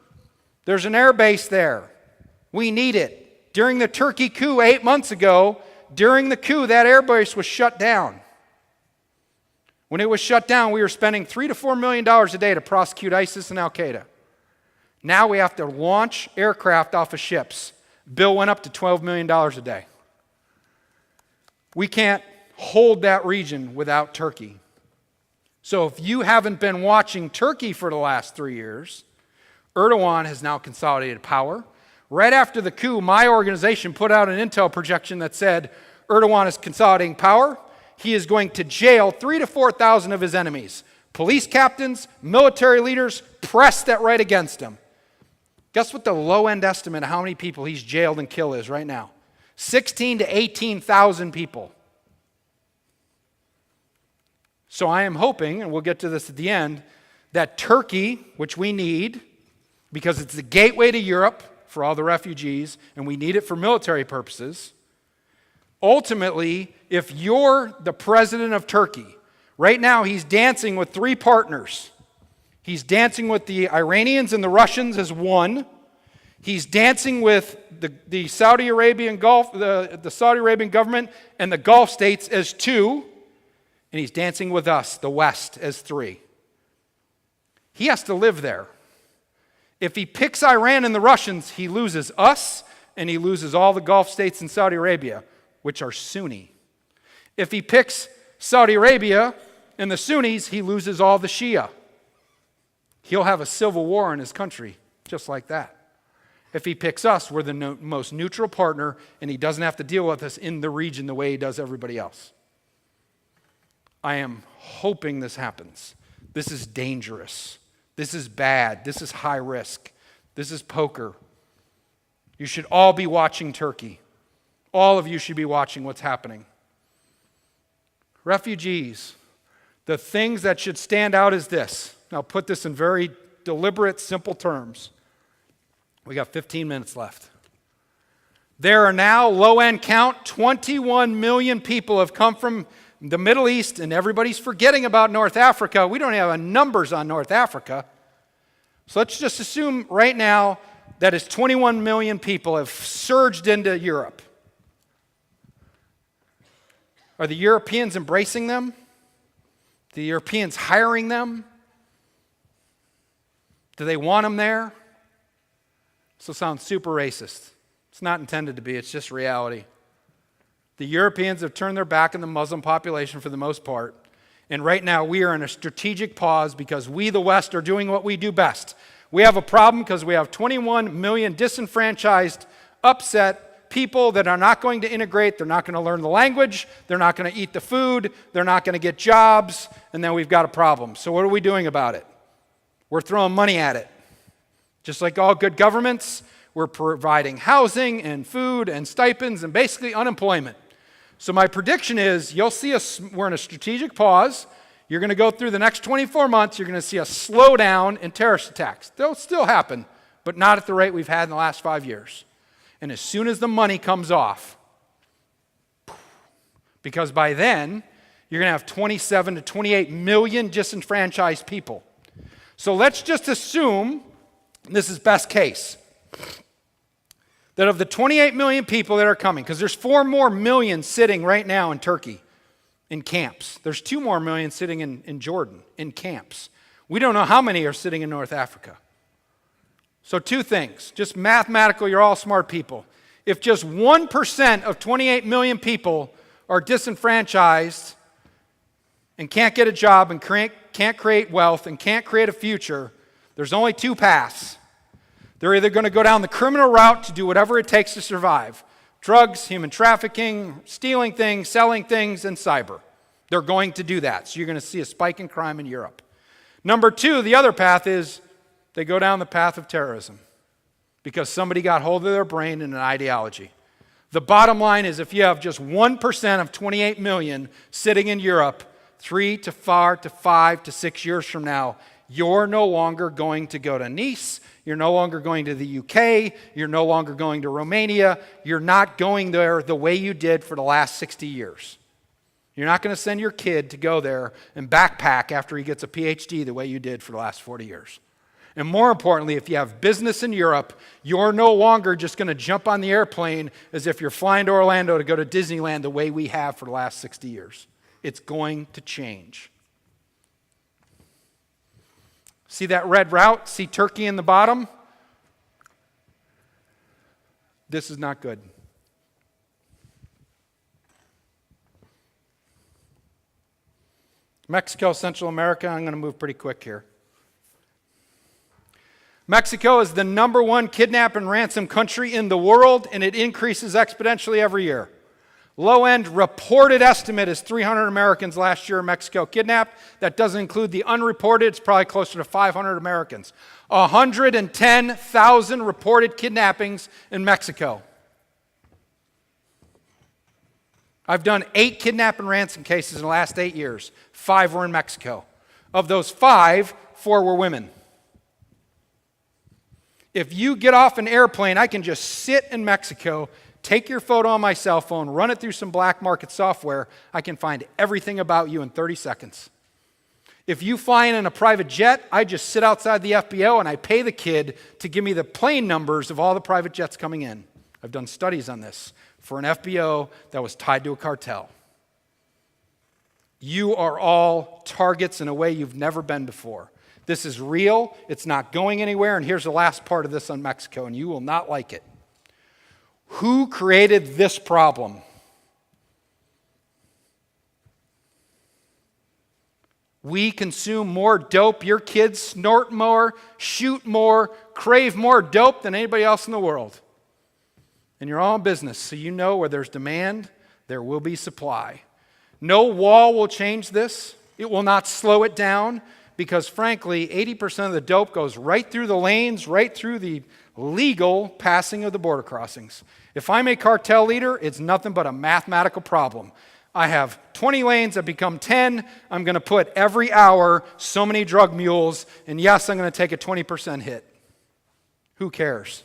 There's an air base there. We need it. During the Turkey coup 8 months ago, during the coup, that air base was shut down. When it was shut down, we were spending $3 to $4 million a day to prosecute ISIS and Al-Qaeda. Now we have to launch aircraft off of ships. Bill went up to $12 million a day. We can't hold that region without Turkey. So if you haven't been watching Turkey for the last 3 years, Erdogan has now consolidated power. Right after the coup, my organization put out an intel projection that said Erdogan is consolidating power. He is going to jail 3,000 to 4,000 of his enemies. Police captains, military leaders, press that right against him. Guess what the low-end estimate of how many people he's jailed and killed is right now? 16,000 to 18,000 people. So I am hoping, and we'll get to this at the end, that Turkey, which we need, because it's the gateway to Europe for all the refugees, and we need it for military purposes. Ultimately, if you're the president of Turkey, right now he's dancing with 3 partners. He's dancing with the Iranians and the Russians as one. He's dancing with the Saudi Arabian the Saudi Arabian government and the Gulf states as 2. And he's dancing with us, the West, as 3. He has to live there. If he picks Iran and the Russians, he loses us, and he loses all the Gulf states in Saudi Arabia, which are Sunni. If he picks Saudi Arabia and the Sunnis, he loses all the Shia. He'll have a civil war in his country, just like that. If he picks us, we're the most neutral partner, and he doesn't have to deal with us in the region the way he does everybody else. I am hoping this happens. This is dangerous. This is bad. This is high risk. This is poker. You should all be watching Turkey. All of you should be watching what's happening. Refugees, the things that should stand out is this. I'll put this in very deliberate, simple terms. We got 15 minutes left. There are now, low-end count, 21 million people have come from the Middle East, and everybody's forgetting about North Africa. We don't have numbers on North Africa. So let's just assume right now that is 21 million people have surged into Europe. Are the Europeans embracing them? The Europeans hiring them? Do they want them there? This will sound super racist. It's not intended to be, it's just reality. The Europeans have turned their back on the Muslim population for the most part. And right now we are in a strategic pause because we, the West, are doing what we do best. We have a problem because we have 21 million disenfranchised, upset people that are not going to integrate. They're not going to learn the language. They're not going to eat the food. They're not going to get jobs. And then we've got a problem. So what are we doing about it? We're throwing money at it. Just like all good governments, we're providing housing and food and stipends and basically unemployment. So my prediction is you'll see we're in a strategic pause. You're going to go through the next 24 months. You're going to see a slowdown in terrorist attacks. They'll still happen, but not at the rate we've had in the last 5 years. And as soon as the money comes off, because by then, you're going to have 27 to 28 million disenfranchised people. So let's just assume, this is best case, that of the 28 million people that are coming, because there's 4 more million sitting right now in Turkey in camps. There's 2 more million sitting in Jordan in camps. We don't know how many are sitting in North Africa. So 2 things, just mathematical, you're all smart people. If just 1% of 28 million people are disenfranchised and can't get a job and can't create wealth and can't create a future, there's only two paths. They're either going to go down the criminal route to do whatever it takes to survive. Drugs, human trafficking, stealing things, selling things, and cyber. They're going to do that. So you're going to see a spike in crime in Europe. Number two, the other path is they go down the path of terrorism because somebody got hold of their brain and an ideology. The bottom line is if you have just 1% of 28 million sitting in Europe, 3 to 5 to 6 years from now, you're no longer going to go to Nice. You're no longer going to the UK. You're no longer going to Romania. You're not going there the way you did for the last 60 years. You're not going to send your kid to go there and backpack after he gets a PhD the way you did for the last 40 years. And more importantly, if you have business in Europe, you're no longer just going to jump on the airplane as if you're flying to Orlando to go to Disneyland the way we have for the last 60 years. It's going to change. See that red route? See Turkey in the bottom? This is not good. Mexico, Central America, I'm going to move pretty quick here. Mexico is the number one kidnap and ransom country in the world, and it increases exponentially every year. Low-end reported estimate is 300 Americans last year in Mexico kidnapped. That doesn't include the unreported. It's probably closer to 500 Americans. 110,000 reported kidnappings in Mexico. I've done 8 kidnap and ransom cases in the last 8 years. 5 were in Mexico. Of those 5, 4 were women. If you get off an airplane, I can just sit in Mexico, take your photo on my cell phone, run it through some black market software. I can find everything about you in 30 seconds. If you fly in a private jet, I just sit outside the FBO and I pay the kid to give me the plane numbers of all the private jets coming in. I've done studies on this for an FBO that was tied to a cartel. You are all targets in a way you've never been before. This is real. It's not going anywhere. And here's the last part of this on Mexico, and you will not like it. Who created this problem? We consume more dope. Your kids snort more, shoot more, crave more dope than anybody else in the world. And you're all in business, so you know where there's demand, there will be supply. No wall will change this. It will not slow it down because, frankly, 80% of the dope goes right through the lanes, right through the legal passing of the border crossings. If I'm a cartel leader, it's nothing but a mathematical problem. I have 20 lanes that become 10. I'm going to put every hour so many drug mules, and yes, I'm going to take a 20% hit. Who cares?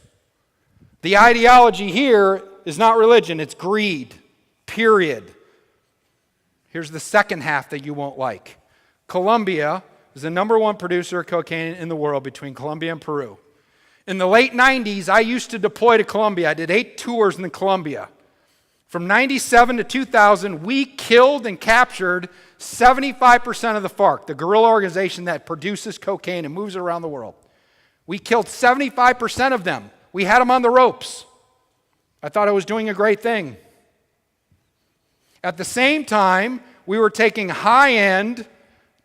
The ideology here is not religion, it's greed, period. Here's the second half that you won't like. Colombia is the number one producer of cocaine in the world between Colombia and Peru. In the late 90s, I used to deploy to Colombia. I did 8 tours in Colombia. From 97 to 2000, we killed and captured 75% of the FARC, the guerrilla organization that produces cocaine and moves it around the world. We killed 75% of them. We had them on the ropes. I thought I was doing a great thing. At the same time, we were taking high-end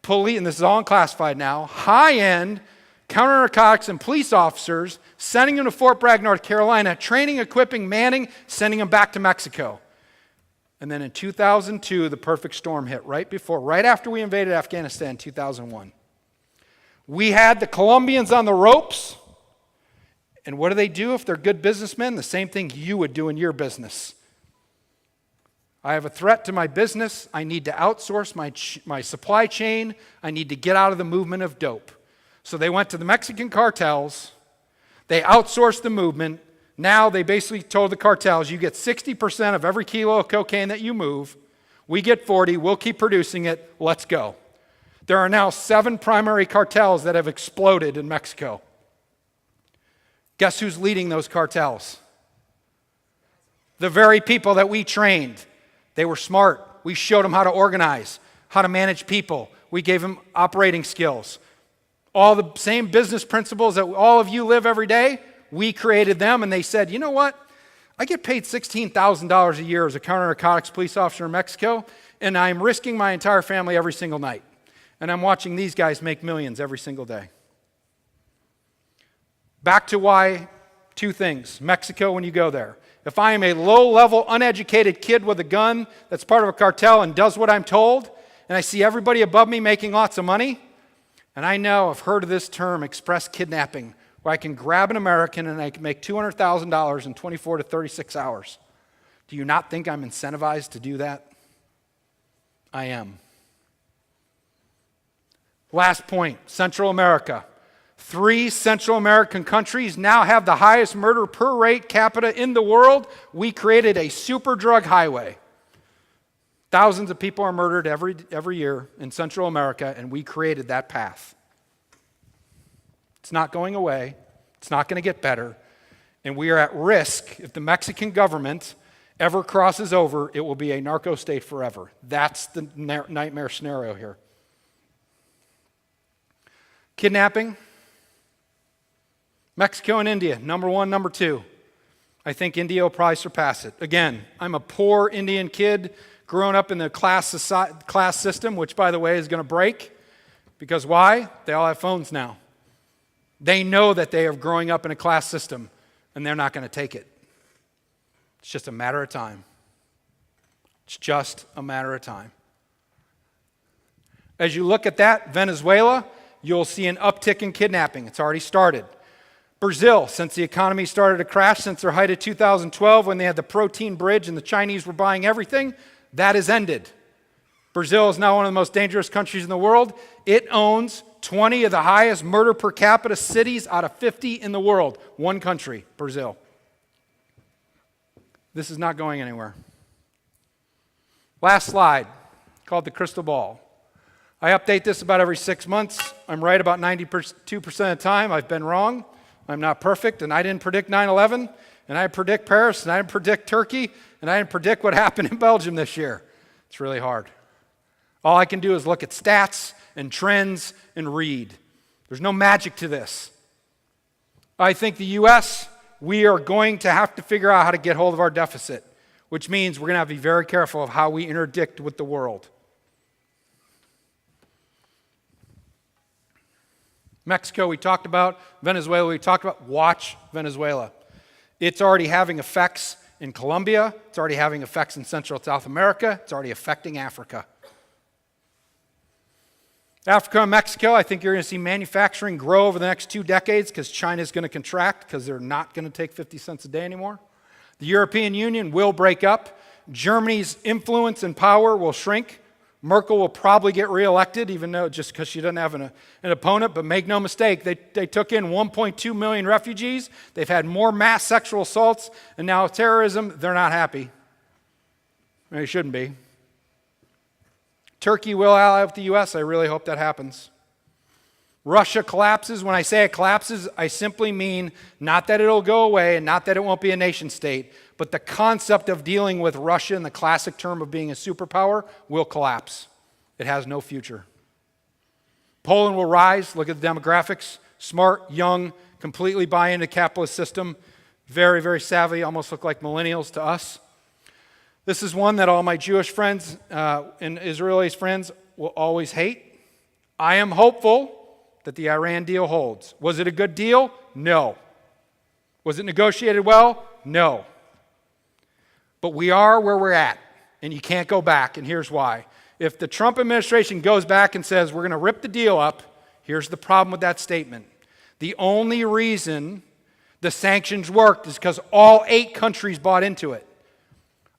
police, and this is all unclassified now, high-end counter-narcotics and police officers, sending them to Fort Bragg, North Carolina, training, equipping, manning, sending them back to Mexico. And then in 2002, the perfect storm hit right after we invaded Afghanistan in 2001. We had the Colombians on the ropes, and what do they do if they're good businessmen? The same thing you would do in your business. I have a threat to my business. I need to outsource my supply chain. I need to get out of the movement of dope. So they went to the Mexican cartels. They outsourced the movement. Now they basically told the cartels, you get 60% of every kilo of cocaine that you move. We get 40. We'll keep producing it. Let's go. There are now 7 primary cartels that have exploded in Mexico. Guess who's leading those cartels? The very people that we trained. They were smart. We showed them how to organize, how to manage people. We gave them operating skills. All the same business principles that all of you live every day, we created them, and they said, you know what? I get paid $16,000 a year as a counter-narcotics police officer in Mexico, and I'm risking my entire family every single night. And I'm watching these guys make millions every single day. Back to why, two things. Mexico, when you go there. If I am a low-level, uneducated kid with a gun that's part of a cartel and does what I'm told, and I see everybody above me making lots of money, and I know, I've heard of this term, express kidnapping, where I can grab an American and I can make $200,000 in 24 to 36 hours. Do you not think I'm incentivized to do that? I am. Last point, Central America. 3 Central American countries now have the highest murder per rate capita in the world. We created a super drug highway. Thousands of people are murdered every year in Central America, and we created that path. It's not going away. It's not going to get better. And we are at risk. If the Mexican government ever crosses over, it will be a narco state forever. That's the nightmare scenario here. Kidnapping. Mexico and India, number 1, number 2. I think India will probably surpass it. Again, I'm a poor Indian kid growing up in the class system, which, by the way, is going to break. Because why? They all have phones now. They know that they are growing up in a class system, and they're not going to take it. It's just a matter of time. It's just a matter of time. As you look at that, Venezuela, you'll see an uptick in kidnapping. It's already started. Brazil, since the economy started to crash since their height of 2012 when they had the protein bridge and the Chinese were buying everything, that has ended. Brazil is now one of the most dangerous countries in the world. It owns 20 of the highest murder per capita cities out of 50 in the world. One country, Brazil. This is not going anywhere. Last slide, called the crystal ball. I update this about every 6 months. I'm right about 92% of the time. I've been wrong. I'm not perfect, and I didn't predict 9/11, and I didn't predict Paris, and I didn't predict Turkey, and I didn't predict what happened in Belgium this year. It's really hard. All I can do is look at stats and trends and read. There's no magic to this. I think the U.S., we are going to have to figure out how to get hold of our deficit, which means we're going to have to be very careful of how we interdict with the world. Mexico, we talked about. Venezuela, we talked about. Watch Venezuela. It's already having effects in Colombia. It's already having effects in Central and South America. It's already affecting Africa. Africa and Mexico, I think you're going to see manufacturing grow over the next 2 decades because China's going to contract because they're not going to take 50 cents a day anymore. The European Union will break up. Germany's influence and power will shrink. Merkel will probably get reelected, even though just because she doesn't have an opponent. But make no mistake, they took in 1.2 million refugees. They've had more mass sexual assaults, and now terrorism. They're not happy. They shouldn't be. Turkey will ally with the U.S. I really hope that happens. Russia collapses. When I say it collapses, I simply mean not that it'll go away and not that it won't be a nation state, but the concept of dealing with Russia in the classic term of being a superpower will collapse. It has no future. Poland will rise. Look at the demographics. Smart, young, completely buy into the capitalist system. Very, very savvy, almost look like millennials to us. This is one that all my Jewish friends and Israeli friends will always hate. I am hopeful that the Iran deal holds. Was it a good deal? No. Was it negotiated well? No. But we are where we're at, and you can't go back, and here's why. If the Trump administration goes back and says, we're going to rip the deal up, here's the problem with that statement. The only reason the sanctions worked is because all 8 countries bought into it.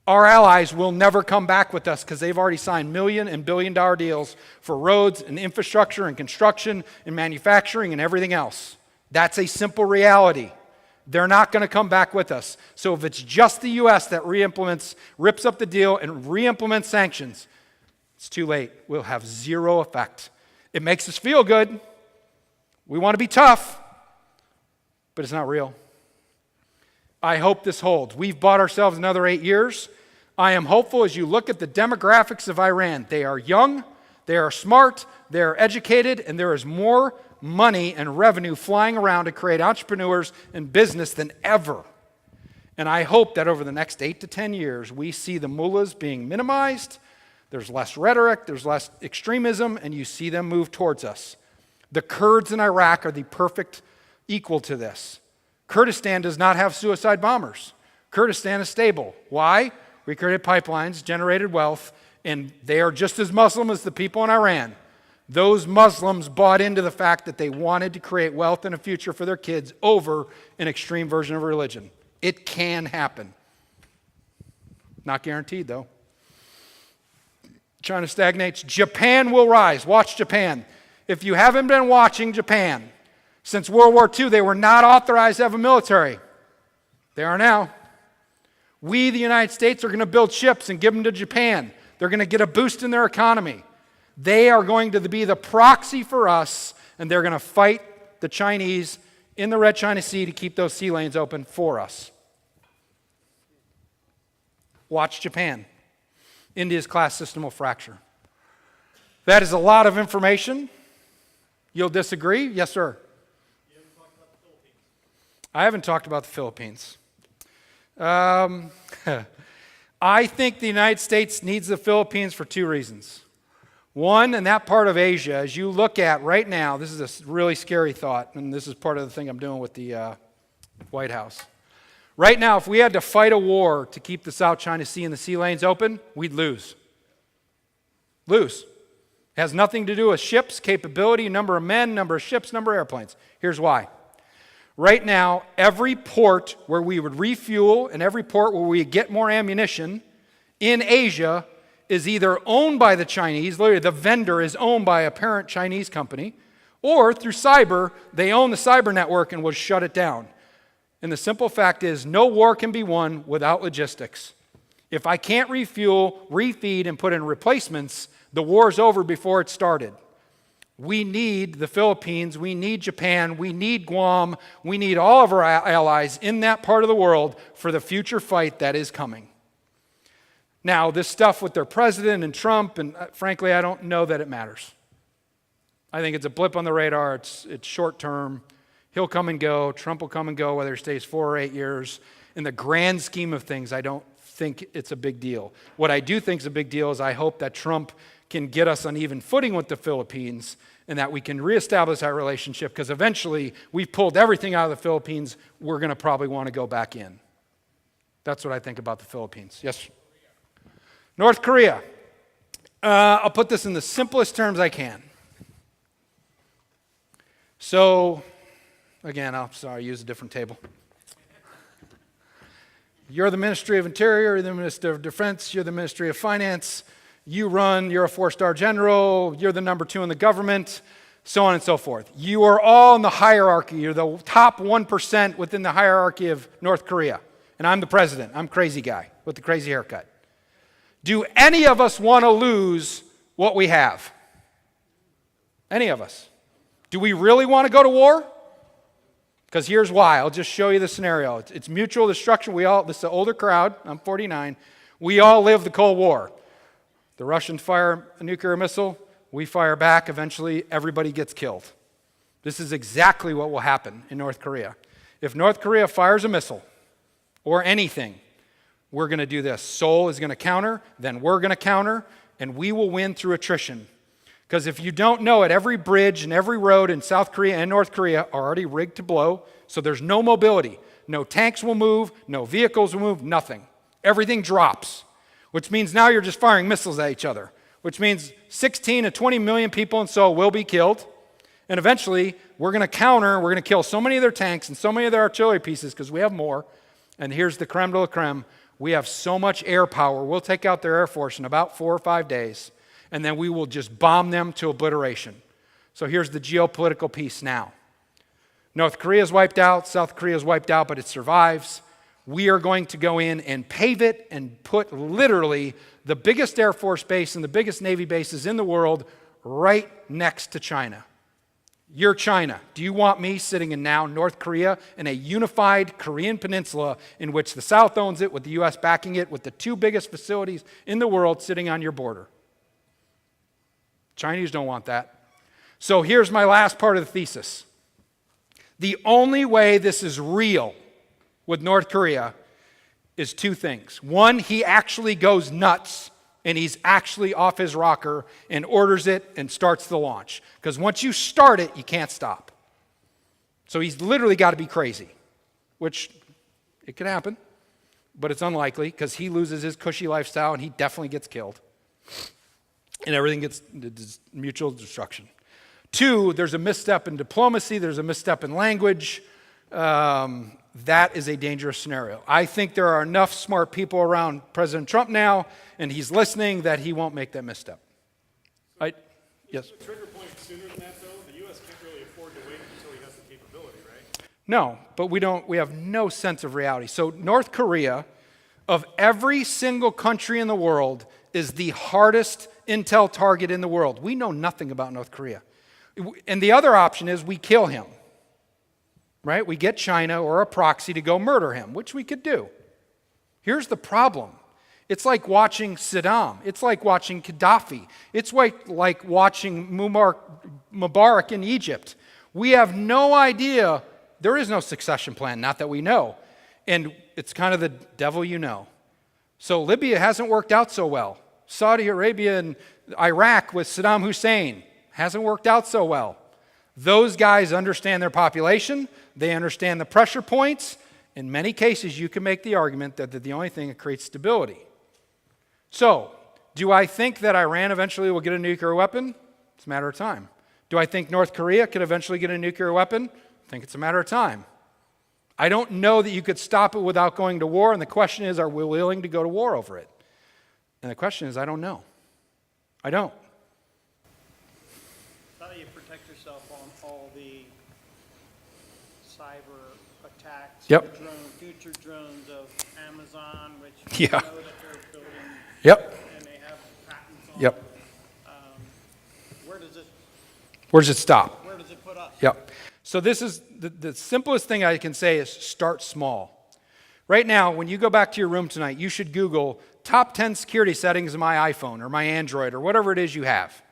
Our allies will never come back with us because they've already signed million and billion-dollar deals for roads and infrastructure and construction and manufacturing and everything else. That's a simple reality. They're not going to come back with us. So if it's just the U.S. that rips up the deal and re-implements sanctions, it's too late. We'll have zero effect. It makes us feel good. We want to be tough, but it's not real. I hope this holds. We've bought ourselves another 8 years. I am hopeful as you look at the demographics of Iran. They are young, they are smart, they are educated, and there is more money and revenue flying around to create entrepreneurs and business than ever. And I hope that over the next 8 to 10 years, we see the mullahs being minimized, there's less rhetoric, there's less extremism, and you see them move towards us. The Kurds in Iraq are the perfect equal to this. Kurdistan does not have suicide bombers. Kurdistan is stable. Why? We created pipelines, generated wealth, and they are just as Muslim as the people in Iran. Those Muslims bought into the fact that they wanted to create wealth and a future for their kids over an extreme version of religion. It can happen. Not guaranteed, though. China stagnates. Japan will rise. Watch Japan. If you haven't been watching Japan, since World War II, they were not authorized to have a military. They are now. We, the United States, are going to build ships and give them to Japan. They're going to get a boost in their economy. They are going to be the proxy for us, and they're going to fight the Chinese in the Red China Sea to keep those sea lanes open for us. Watch Japan. India's class system will fracture. That is a lot of information. You'll disagree? Yes, sir. You haven't talked about the Philippines. I haven't talked about the Philippines. I think the United States needs the Philippines for two reasons. One, in that part of Asia, as you look at right now, this is a really scary thought, and this is part of the thing I'm doing with the White House. Right now, if we had to fight a war to keep the South China Sea and the sea lanes open, we'd lose. Lose. It has nothing to do with ships, capability, number of men, number of ships, number of airplanes. Here's why. Right now, every port where we would refuel and every port where we get more ammunition in Asia is either owned by the Chinese, literally the vendor is owned by a parent Chinese company, or through cyber, they own the cyber network and would shut it down. And the simple fact is, no war can be won without logistics. If I can't refuel, refeed, and put in replacements, the war's over before it started. We need the Philippines, we need Japan, we need Guam, we need all of our allies in that part of the world for the future fight that is coming. Now, this stuff with their president and Trump, and frankly, I don't know that it matters. I think it's a blip on the radar, it's short term. He'll come and go, Trump will come and go, whether he stays 4 or 8 years. In the grand scheme of things, I don't think it's a big deal. What I do think is a big deal is I hope that Trump can get us on even footing with the Philippines and that we can reestablish that relationship, because eventually we've pulled everything out of the Philippines, we're going to probably want to go back in. That's what I think about the Philippines. Yes? North Korea. I'll put this in the simplest terms I can. So, again, I'm sorry, use a different table. You're the Ministry of Interior, you're the Minister of Defense, you're the Ministry of Finance, you're a 4-star general, you're the number 2 in the government, so on and so forth. You are all in the hierarchy. You're the top 1% within the hierarchy of North Korea. And I'm the president. I'm crazy guy with the crazy haircut. Do any of us want to lose what we have? Any of us? Do we really want to go to war? Because here's why. I'll just show you the scenario. It's mutual destruction. This is an older crowd. I'm 49. We all lived the Cold War. The Russians fire a nuclear missile. We fire back. Eventually, everybody gets killed. This is exactly what will happen in North Korea. If North Korea fires a missile or anything, we're going to do this. Seoul is going to counter, then we're going to counter, and we will win through attrition. Because if you don't know it, every bridge and every road in South Korea and North Korea are already rigged to blow, so there's no mobility. No tanks will move, no vehicles will move, nothing. Everything drops, which means now you're just firing missiles at each other, which means 16 to 20 million people in Seoul will be killed, and eventually we're going to counter, we're going to kill so many of their tanks and so many of their artillery pieces because we have more, and here's the creme de la creme. We have so much air power, we'll take out their air force in about 4 or 5 days, and then we will just bomb them to obliteration. So here's the geopolitical piece now. North Korea is wiped out, South Korea is wiped out, but it survives. We are going to go in and pave it and put literally the biggest Air Force base and the biggest Navy bases in the world right next to China. You're China. Do you want me sitting in now North Korea in a unified Korean peninsula in which the South owns it, with the U.S. backing it, with the 2 biggest facilities in the world sitting on your border? Chinese don't want that. So here's my last part of the thesis. The only way this is real with North Korea is two things. One, he actually goes nuts and he's actually off his rocker and orders it and starts the launch. Because once you start it, you can't stop. So he's literally got to be crazy, which it could happen, but it's unlikely because he loses his cushy lifestyle and he definitely gets killed. And everything gets mutual destruction. Two, there's a misstep in diplomacy, there's a misstep in language. That is a dangerous scenario. I think there are enough smart people around President Trump now, and he's listening, that he won't make that misstep. Yes? The trigger point sooner than that, though, the U.S. can't really afford to wait until he has the capability, right? No, but we have no sense of reality. So North Korea, of every single country in the world, is the hardest intel target in the world. We know nothing about North Korea. And the other option is we kill him, right? We get China or a proxy to go murder him, which we could do. Here's the problem. It's like watching Saddam. It's like watching Gaddafi. It's like watching Mubarak in Egypt. We have no idea. There is no succession plan, not that we know. And it's kind of the devil you know. So Libya hasn't worked out so well. Saudi Arabia and Iraq with Saddam Hussein hasn't worked out so well. Those guys understand their population. They understand the pressure points. In many cases, you can make the argument that they're the only thing that creates stability. So, do I think that Iran eventually will get a nuclear weapon? It's a matter of time. Do I think North Korea could eventually get a nuclear weapon? I think it's a matter of time. I don't know that you could stop it without going to war, and the question is, are we willing to go to war over it? And the question is, I don't know. I don't. How do you protect yourself on all the cyber attacks? Yep. Future drones of Amazon, which Yeah. know that they're building, Yep. and they have patents on Yep. it. Where does it stop? Where does it put us? Yep. So this is the simplest thing I can say is start small. Right now, when you go back to your room tonight, you should Google top 10 security settings of my iPhone or my Android or whatever it is you have.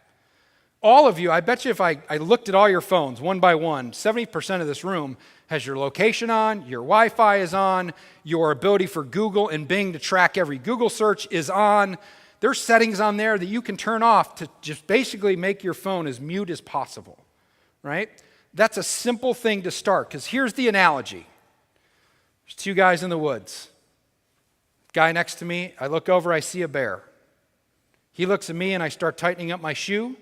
All of you, I bet you if I looked at all your phones one by one, 70% of this room has your location on, your Wi-Fi is on, your ability for Google and Bing to track every Google search is on. There's settings on there that you can turn off to just basically make your phone as mute as possible, right? That's a simple thing to start, because here's the analogy. There's two guys in the woods. Guy next to me, I look over, I see a bear. He looks at me and I start tightening up my shoe.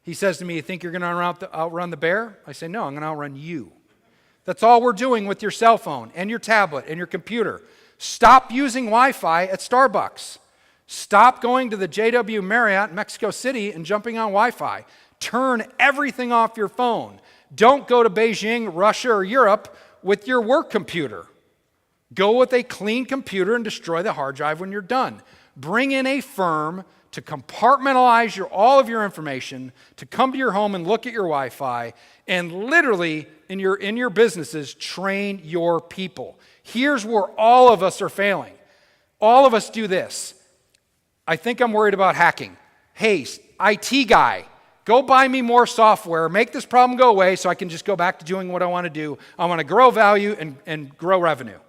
He says to me, "You think you're going to outrun the bear?" I say, "No, I'm going to outrun you." That's all we're doing with your cell phone and your tablet and your computer. Stop using Wi-Fi at Starbucks. Stop going to the JW Marriott in Mexico City and jumping on Wi-Fi. Turn everything off your phone. Don't go to Beijing, Russia, or Europe with your work computer. Go with a clean computer and destroy the hard drive when you're done. Bring in a firm to compartmentalize all of your information, to come to your home and look at your Wi-Fi, and literally in your businesses, train your people. Here's where all of us are failing. All of us do this. I think I'm worried about hacking. Hey, IT guy, go buy me more software, make this problem go away so I can just go back to doing what I want to do. I want to grow value and grow revenue.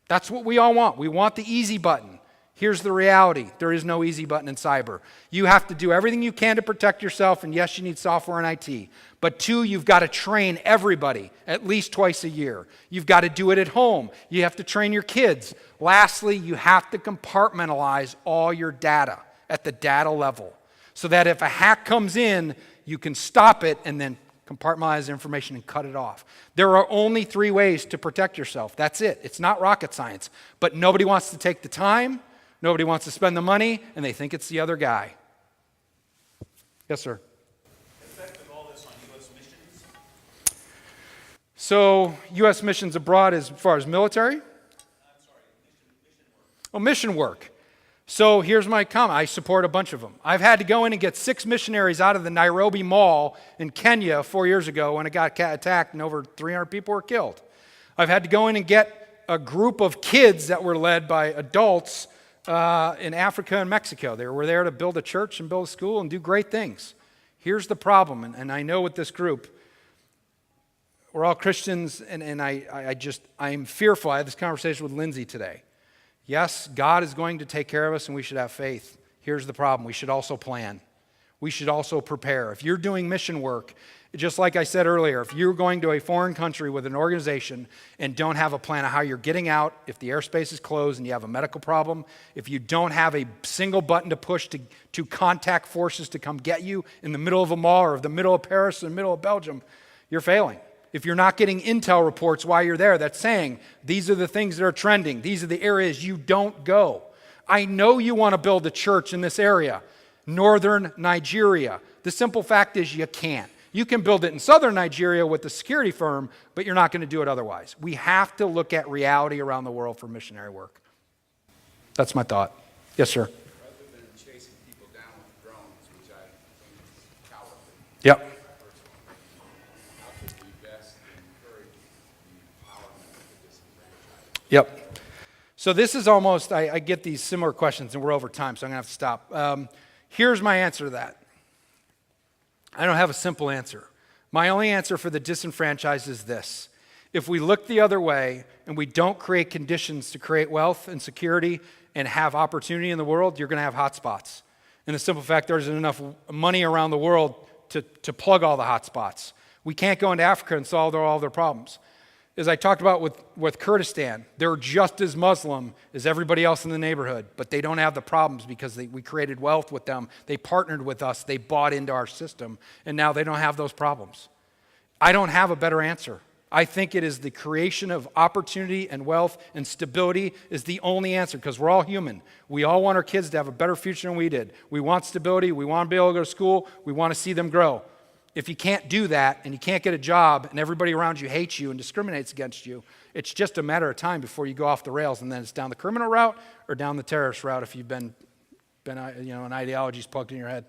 That's what we all want. We want the easy button. Here's the reality. There is no easy button in cyber. You have to do everything you can to protect yourself, and yes, you need software and IT. But two, you've got to train everybody at least twice a year. You've got to do it at home. You have to train your kids. Lastly, you have to compartmentalize all your data at the data level so that if a hack comes in, you can stop it and then compartmentalize the information and cut it off. There are only 3 ways to protect yourself. That's it. It's not rocket science. But nobody wants to take the time. Nobody wants to spend the money, and they think it's the other guy. Yes, sir. Effect of all this on U.S. missions? So, U.S. missions abroad as far as military? I'm sorry, mission work. Oh, mission work. So here's my comment. I support a bunch of them. I've had to go in and get 6 missionaries out of the Nairobi Mall in Kenya 4 years ago when it got attacked and over 300 people were killed. I've had to go in and get a group of kids that were led by adults in Africa and Mexico. They were there to build a church and build a school and do great things. Here's the problem, and I know with this group, we're all Christians, and I'm fearful. I had this conversation with Lindsay today. Yes, God is going to take care of us and we should have faith. Here's the problem. We should also plan. We should also prepare. If you're doing mission work, just like I said earlier, if you're going to a foreign country with an organization and don't have a plan of how you're getting out, if the airspace is closed and you have a medical problem, if you don't have a single button to push to contact forces to come get you in the middle of a mall or the middle of Paris or the middle of Belgium, you're failing. If you're not getting intel reports while you're there that's saying, these are the things that are trending, these are the areas you don't go. I know you want to build a church in this area, northern Nigeria. The simple fact is you can't. You can build it in southern Nigeria with a security firm, but you're not going to do it otherwise. We have to look at reality around the world for missionary work. That's my thought. Yes, sir. Rather than chasing people down with drones, which I think is cowardly. Yep. How could we best encourage the empowerment of the disenfranchised? Yep. So this is almost, I get these similar questions, and we're over time, so I'm going to have to stop. Here's my answer to that. I don't have a simple answer. My only answer for the disenfranchised is this. If we look the other way and we don't create conditions to create wealth and security and have opportunity in the world, you're going to have hot spots. And the simple fact there isn't enough money around the world to plug all the hot spots. We can't go into Africa and solve all their problems. As I talked about with Kurdistan, they're just as Muslim as everybody else in the neighborhood, but they don't have the problems because we created wealth with them. They partnered with us. They bought into our system, and now they don't have those problems. I don't have a better answer. I think it is the creation of opportunity and wealth and stability is the only answer because we're all human. We all want our kids to have a better future than we did. We want stability. We want to be able to go to school. We want to see them grow. If you can't do that and you can't get a job and everybody around you hates you and discriminates against you, it's just a matter of time before you go off the rails, and then it's down the criminal route or down the terrorist route if you've been an ideology's plugged in your head.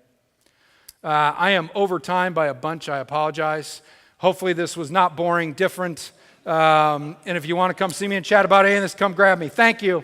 I am over time by a bunch. I apologize. Hopefully this was not boring, different. And if you want to come see me and chat about any of this, come grab me. Thank you.